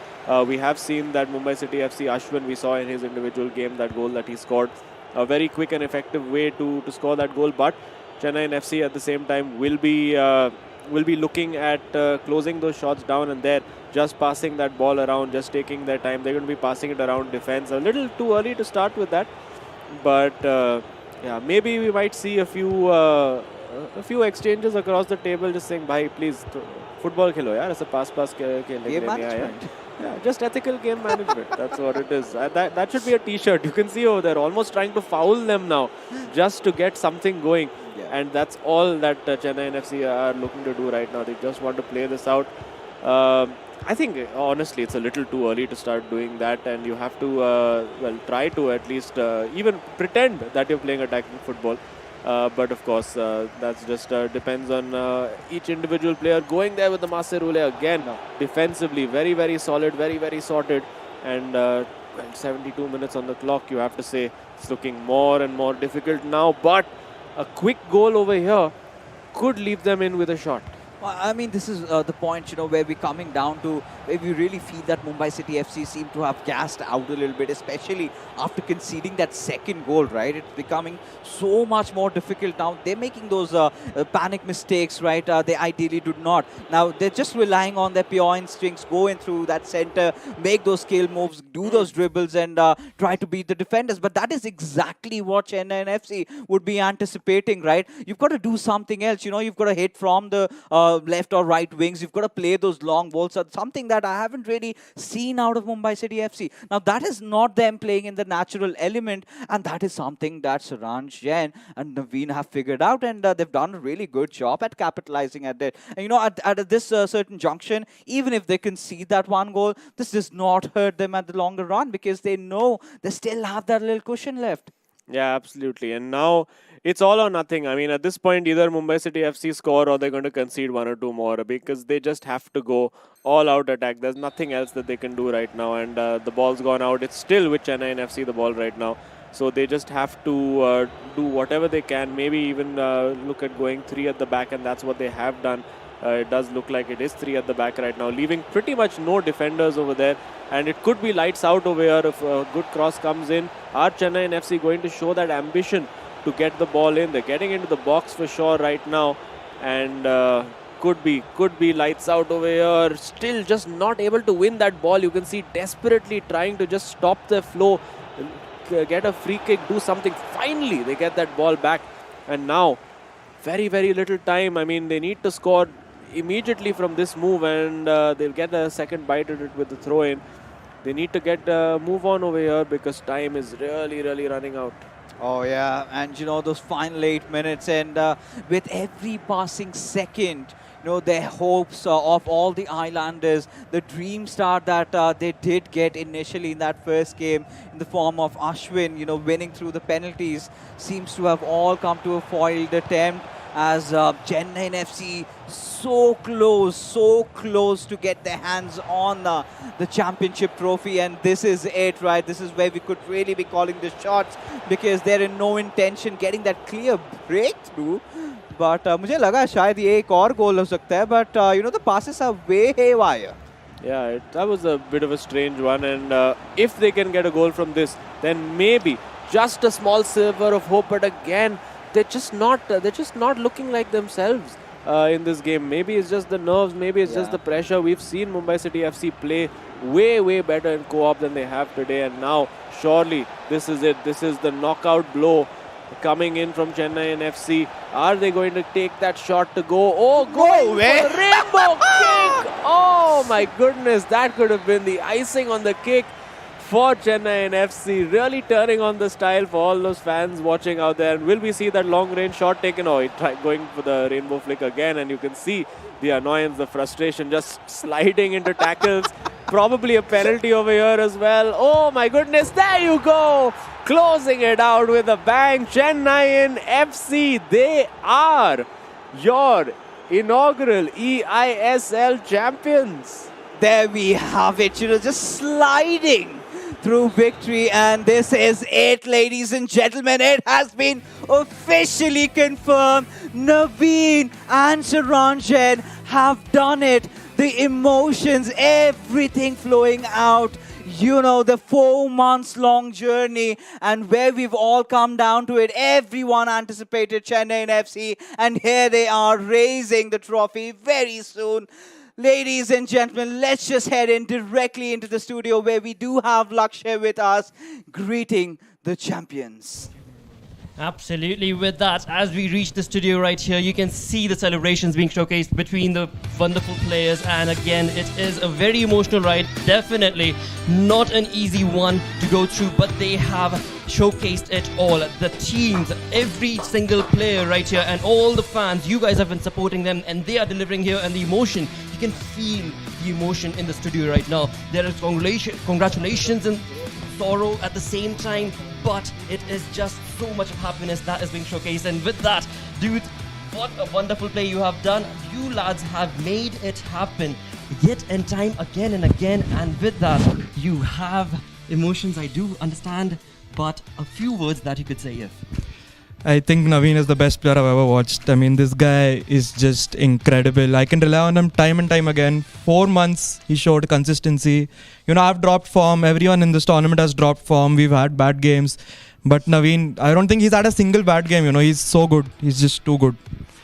We have seen that Mumbai City FC, Ashwin, we saw in his individual game, that goal that he scored. A very quick and effective way to score that goal. But Chennaiyin FC at the same time will be looking at closing those shots down and there, just passing that ball around, just taking their time. They're going to be passing it around defense. A little too early to start with that. But... yeah, maybe we might see a few exchanges across the table, just saying, "Bhai, please, football khelo, yaar. Aise pass
Game management.
Yeah, just ethical game management. That's what it is. That should be a T-shirt. You can see over there, almost trying to foul them now, just to get something going. Yeah. And that's all that Chennaiyin FC are looking to do right now. They just want to play this out. I think, honestly, it's a little too early to start doing that, and you have to, try to at least even pretend that you're playing attacking football. But of course, that's just depends on each individual player. Going there with the Maserule again, defensively, very, very solid, very, very sorted. And 72 minutes on the clock, you have to say, it's looking more and more difficult now. But a quick goal over here could leave them in with a shot.
Well, I mean, this is the point, where we're coming down to, where we really feel that Mumbai City FC seem to have gassed out a little bit, especially after conceding that second goal, right? It's becoming so much more difficult now. They're making those panic mistakes, right? They ideally do not. Now, they're just relying on their pure instincts, going through that center, make those skill moves, do those dribbles, and try to beat the defenders. But that is exactly what Chennaiyin FC would be anticipating, right? You've got to do something else. You've got to hit from the left or right wings. You've got to play those long balls. Something that I haven't really seen out of Mumbai City FC. Now, that is not them playing in the natural element, and that is something that Saranj Jain and Naveen have figured out, and they've done a really good job at capitalizing at it. And, at this certain junction, even if they concede that one goal, this does not hurt them at the longer run because they know they still have that little cushion left.
Yeah, absolutely. And now it's all or nothing. I mean, at this point, either Mumbai City FC score or they're going to concede one or two more because they just have to go all out attack. There's nothing else that they can do right now. And the ball's gone out. It's still with Chennaiyin FC, the ball right now. So they just have to do whatever they can. Maybe even look at going 3 at the back, and that's what they have done. It does look like it is 3 at the back right now, leaving pretty much no defenders over there. And it could be lights out over here if a good cross comes in. Are Chennaiyin FC going to show that ambition to get the ball in? They're getting into the box for sure right now. And could be lights out over here. Still just not able to win that ball. You can see desperately trying to just stop the flow, get a free kick, do something. Finally, they get that ball back. And now, very, very little time. I mean, they need to score immediately from this move, and they'll get a second bite at it with the throw-in. They need to get move on over here because time is really, really running out.
Oh, yeah. And, those final 8 minutes, and with every passing second, their hopes of all the Islanders, the dream start that they did get initially in that first game in the form of Ashwin, winning through the penalties, seems to have all come to a foiled attempt as Chennaiyin FC so close to get their hands on the championship trophy. And this is it, right? This is where we could really be calling the shots because they're in no intention getting that clear breakthrough. But मुझे लगा शायद ये एक और गोल हो सकता है, but the passes are way haywire.
Yeah, that was a bit of a strange one, and if they can get a goal from this, then maybe just a small sliver of hope. But again, they're just not looking like themselves in this game. Maybe it's just the nerves, maybe it's just the pressure. We've seen Mumbai City FC play way better in co-op than they have today, and now surely this is it. This is the knockout blow coming in from Chennaiyin FC. Are they going to take that shot to go? Oh, going for the rainbow kick! Oh my goodness, that could have been the icing on the cake for Chennaiyin FC. Really turning on the style for all those fans watching out there. And will we see that long range shot taken? Oh, he tried going for the rainbow flick again, and you can see the annoyance, the frustration, just sliding into tackles. Probably a penalty over here as well. Oh my goodness, there you go! Closing it out with a bang. Chennaiyin FC, they are your inaugural eISL champions.
There we have it, just sliding through victory. And this is it, ladies and gentlemen. It has been officially confirmed. Naveen and Saranjan have done it. The emotions, everything flowing out. The 4 months long journey, and where we've all come down to it. Everyone anticipated Chennaiyin FC, and here they are raising the trophy very soon. Ladies and gentlemen, let's just head in directly into the studio where we do have Lakshya with us, greeting the champions.
Absolutely. With that, as we reach the studio right here, you can see the celebrations being showcased between the wonderful players. And again, it is a very emotional ride. Definitely not an easy one to go through, but they have showcased it all. The teams, every single player right here, and all the fans, you guys have been supporting them, and they are delivering here. And the emotion, you can feel the emotion in the studio right now. There is congratulations and sorrow at the same time, but it is just so much of happiness that is being showcased. And with that, dude, what a wonderful play you have done. You lads have made it happen yet in time, again and again. And with that, you have emotions, I do understand, but a few words that you could say if.
I think Naveen is the best player I've ever watched. I mean, this guy is just incredible. I can rely on him time and time again. 4 months, he showed consistency. You know, I've dropped form. Everyone in this tournament has dropped form. We've had bad games. But Naveen, I don't think he's had a single bad game. You know, he's so good. He's just too good.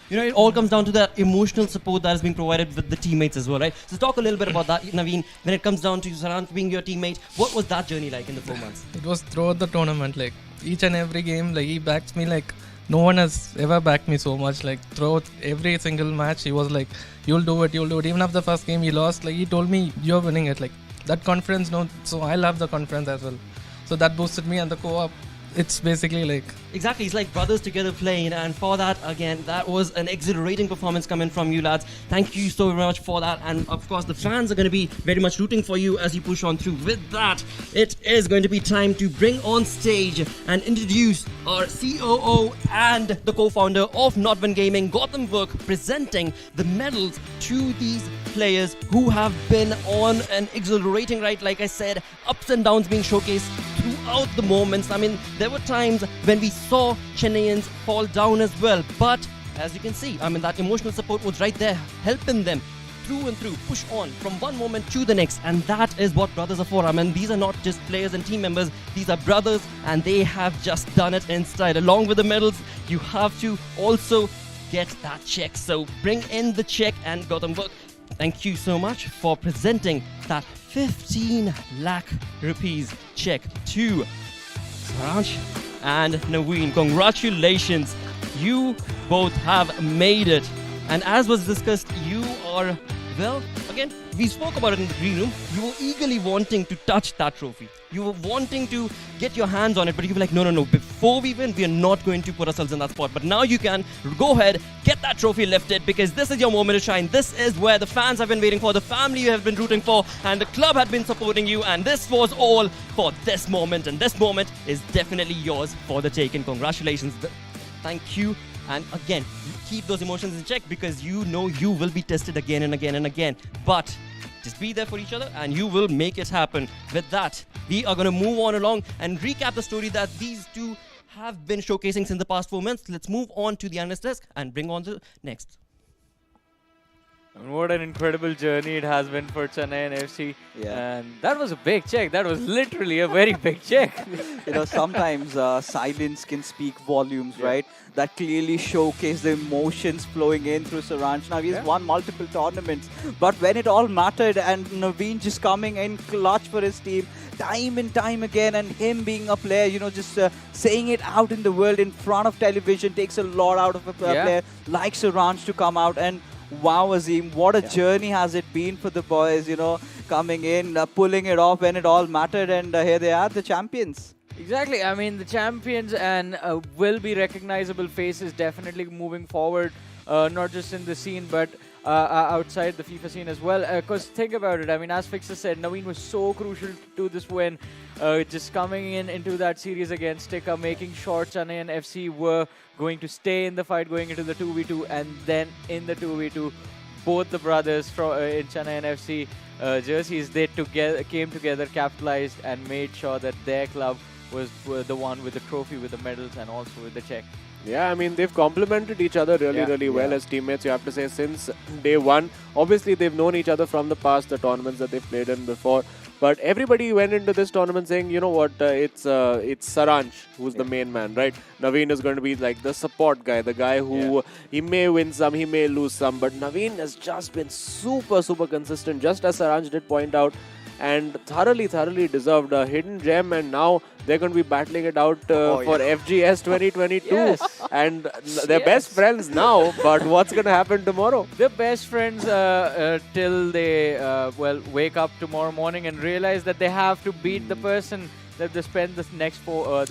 You know, it all comes down to the emotional support that is being provided with the teammates as well, right? So talk a little bit about that, Naveen. When it comes down to Saransh being your teammate, what was that journey like in the 4 months?
It was throughout the tournament, like each and every game, like he backs me like no one has ever backed me so much. Like throughout every single match, he was like, "You'll do it, you'll do it." Even after the first game he lost, like he told me, "You're winning it." Like that confidence, no. So I love the confidence as well. So that boosted me, and the co-op, it's basically like
Exactly, it's like brothers together playing, and for that, again, that was an exhilarating performance coming from you lads. Thank you so very much for that, and of course, the fans are going to be very much rooting for you as you push on through. With that, it is going to be time to bring on stage and introduce our COO and the co-founder of Nodwin Gaming, Gautam Work, presenting the medals to these players who have been on an exhilarating ride. Like I said, ups and downs being showcased throughout the moments. I mean, there were times when we saw Chennaiyians fall down as well, but as you can see, I mean, that emotional support was right there, helping them through and through, push on from one moment to the next, and that is what brothers are for. I mean, these are not just players and team members, these are brothers, and they have just done it in style. Along with the medals, you have to also get that check. So bring in the check, and Gautam Work, thank you so much for presenting that 15 lakh rupees check to Saransh and Naveen. Congratulations, you both have made it. And as was discussed, you are, well, again, we spoke about it in the green room. You were eagerly wanting to touch that trophy. You were wanting to get your hands on it, but you were like, no, before we win, we are not going to put ourselves in that spot. But now you can go ahead, get that trophy lifted, because this is your moment to shine. This is where the fans have been waiting for, the family you have been rooting for, and the club had been supporting you, and this was all for this moment, and this moment is definitely yours for the taking. Congratulations. Thank you. And again, keep those emotions in check, because you know you will be tested again and again and again. But just be there for each other and you will make it happen. With that, we are going to move on along and recap the story that these two have been showcasing since the past 4 months. Let's move on to the analyst desk and bring on the next.
And what an incredible journey it has been for Chennaiyin FC.
Yeah.
And that was a big check. That was literally a very big check.
You know, sometimes silence can speak volumes, right? That clearly showcase the emotions flowing in through Saransh. Now, he's won multiple tournaments, but when it all mattered, and Naveen just coming in clutch for his team time and time again, and him being a player, you know, just saying it out in the world in front of television takes a lot out of a player like Saransh to come out. And wow, Azim, what a journey has it been for the boys, you know, coming in, pulling it off when it all mattered, and here they are, the champions.
Exactly. I mean, the champions and will be recognizable faces definitely moving forward, not just in the scene, but outside the FIFA scene as well. Because think about it. I mean, as Fixer said, Naveen was so crucial to this win. Just coming into that series against Sticker, making sure Chennaiyin FC were going to stay in the fight going into the 2v2, and then in the 2v2, both the brothers from in Chennaiyin FC jerseys, they came together, capitalized, and made sure that their club was the one with the trophy, with the medals, and also with the check.
Yeah, I mean, they've complemented each other really well as teammates, you have to say, since day one. Obviously, they've known each other from the past, the tournaments that they've played in before. But everybody went into this tournament saying, you know what, it's Saransh who's the main man, right? Naveen is going to be like the support guy, the guy who he may win some, he may lose some. But Naveen has just been super consistent, just as Saransh did point out. And thoroughly deserved a hidden gem, and now they're going to be battling it out for FGS 2022. And they're best friends now, but what's going to happen tomorrow?
They're best friends till they wake up tomorrow morning and realize that they have to beat the person that they spent the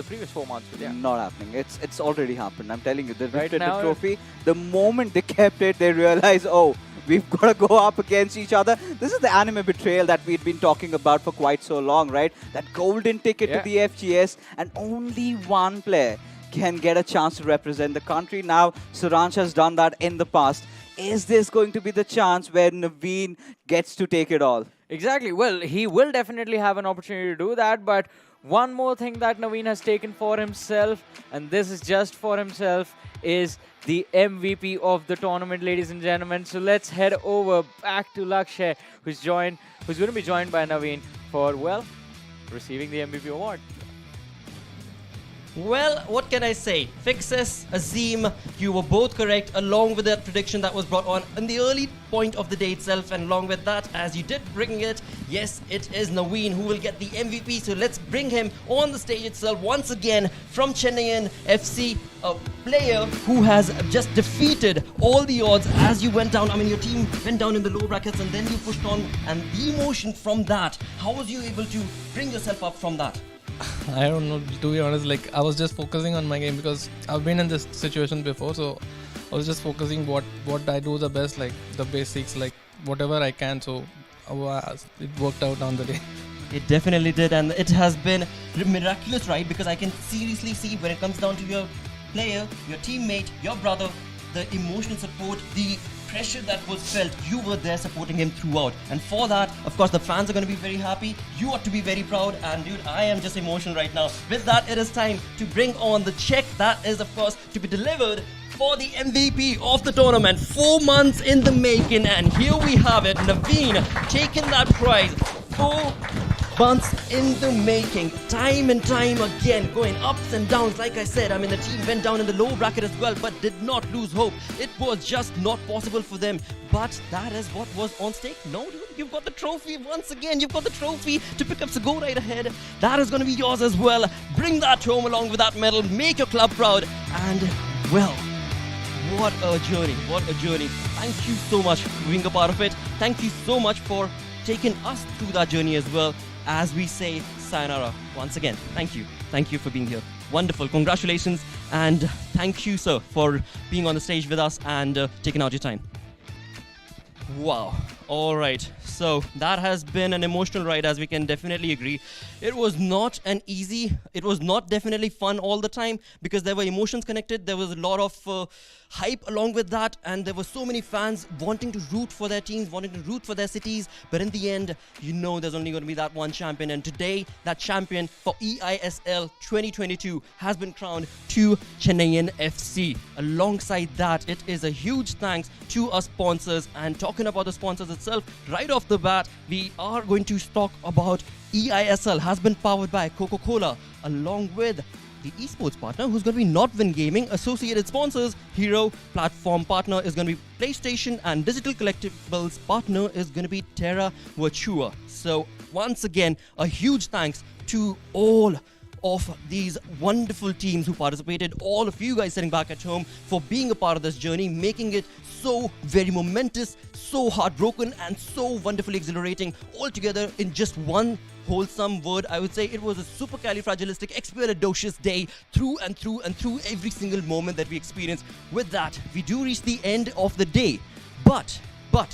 previous 4 months with.
Not happening. It's already happened. I'm telling you, they
Right
lifted
now,
the trophy. The moment they kept it, they realized, oh, we've got to go up against each other. This is the anime betrayal that we'd been talking about for quite so long, right? That golden ticket to the FGS, and only one player can get a chance to represent the country. Now, Saransh has done that in the past. Is this going to be the chance where Naveen gets to take it all?
Exactly. Well, he will definitely have an opportunity to do that, but One more thing that Naveen has taken for himself, and this is just for himself, is the MVP of the tournament, ladies and gentlemen. So let's head over back to Lakshay, who's going to be joined by Naveen for, well, receiving the MVP award.
Well, what can I say? Fixes, Azim, you were both correct, along with that prediction that was brought on in the early point of the day itself, and along with that, as you did bring it, yes, it is Naveen who will get the MVP. So let's bring him on the stage itself once again from Chennaiyin FC, a player who has just defeated all the odds as you went down. I mean, your team went down in the low brackets and then you pushed on, and the emotion from that, how was you able to bring yourself up from that?
I don't know, to be honest, like I was just focusing on my game because I've been in this situation before, so I was just focusing what I do the best, like the basics, like whatever I can, so it worked out on the day.
It definitely did, and it has been miraculous, right? Because I can seriously see when it comes down to your player, your teammate, your brother, the emotional support, the pressure that was felt, you were there supporting him throughout. And for that, of course, the fans are going to be very happy. You ought to be very proud. And dude, I am just emotional right now. With that, it is time to bring on the check that is, of course, to be delivered for the MVP of the tournament. 4 months in the making, and here we have it. Naveen taking that prize. 4 months in the making, time and time again, going ups and downs. Like I said, I mean, the team went down in the low bracket as well, but did not lose hope. It was just not possible for them. But that is what was on stake. No, dude, you've got the trophy once again. You've got the trophy to pick up, so go right ahead. That is going to be yours as well. Bring that home along with that medal. Make your club proud. And, well, what a journey. What a journey. Thank you so much for being a part of it. Thank you so much for taking us through that journey as well. As we say sayonara once again. Thank you. Thank you for being here. Wonderful. Congratulations. And thank you, sir, for being on the stage with us and taking out your time. Wow. All right. So that has been an emotional ride, as we can definitely agree. It was not an easy, it was not definitely fun all the time because there were emotions connected. There was a lot of hype along with that, and there were so many fans wanting to root for their teams, wanting to root for their cities. But in the end, you know there's only going to be that one champion. And today, that champion for eISL 2022 has been crowned to Chennaiyin FC. Alongside that, it is a huge thanks to our sponsors. And talking about the sponsors itself, right off the bat, we are going to talk about eISL has been powered by Coca-Cola, along with the esports partner, who's going to be Nordwind Gaming. Associated sponsors, Hero. Platform partner is going to be PlayStation, and digital collectibles partner is going to be Terra Virtua. So once again, a huge thanks to all of these wonderful teams who participated, all of you guys sitting back at home, for being a part of this journey, making it so very momentous, so heartbroken, and so wonderfully exhilarating, all together in just one wholesome word. I would say it was a supercalifragilisticexpialidocious day through and through and through every single moment that we experienced. With that, we do reach the end of the day. But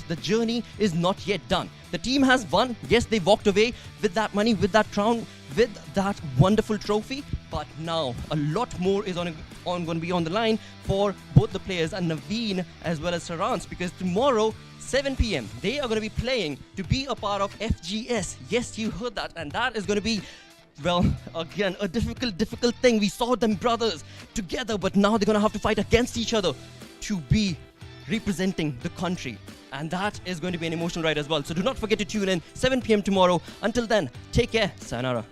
the journey is not yet done. The team has won. Yes, they walked away with that money, with that crown, with that wonderful trophy. But now a lot more is going to be on the line for both the players and Naveen as well as Sarans, because tomorrow 7 p.m. they are going to be playing to be a part of FGS. Yes, you heard that, and that is going to be, well, again, a difficult thing. We saw them brothers together, but now they're going to have to fight against each other to be representing the country. And that is going to be an emotional ride as well. So do not forget to tune in 7 p.m. tomorrow. Until then, take care. Sayonara.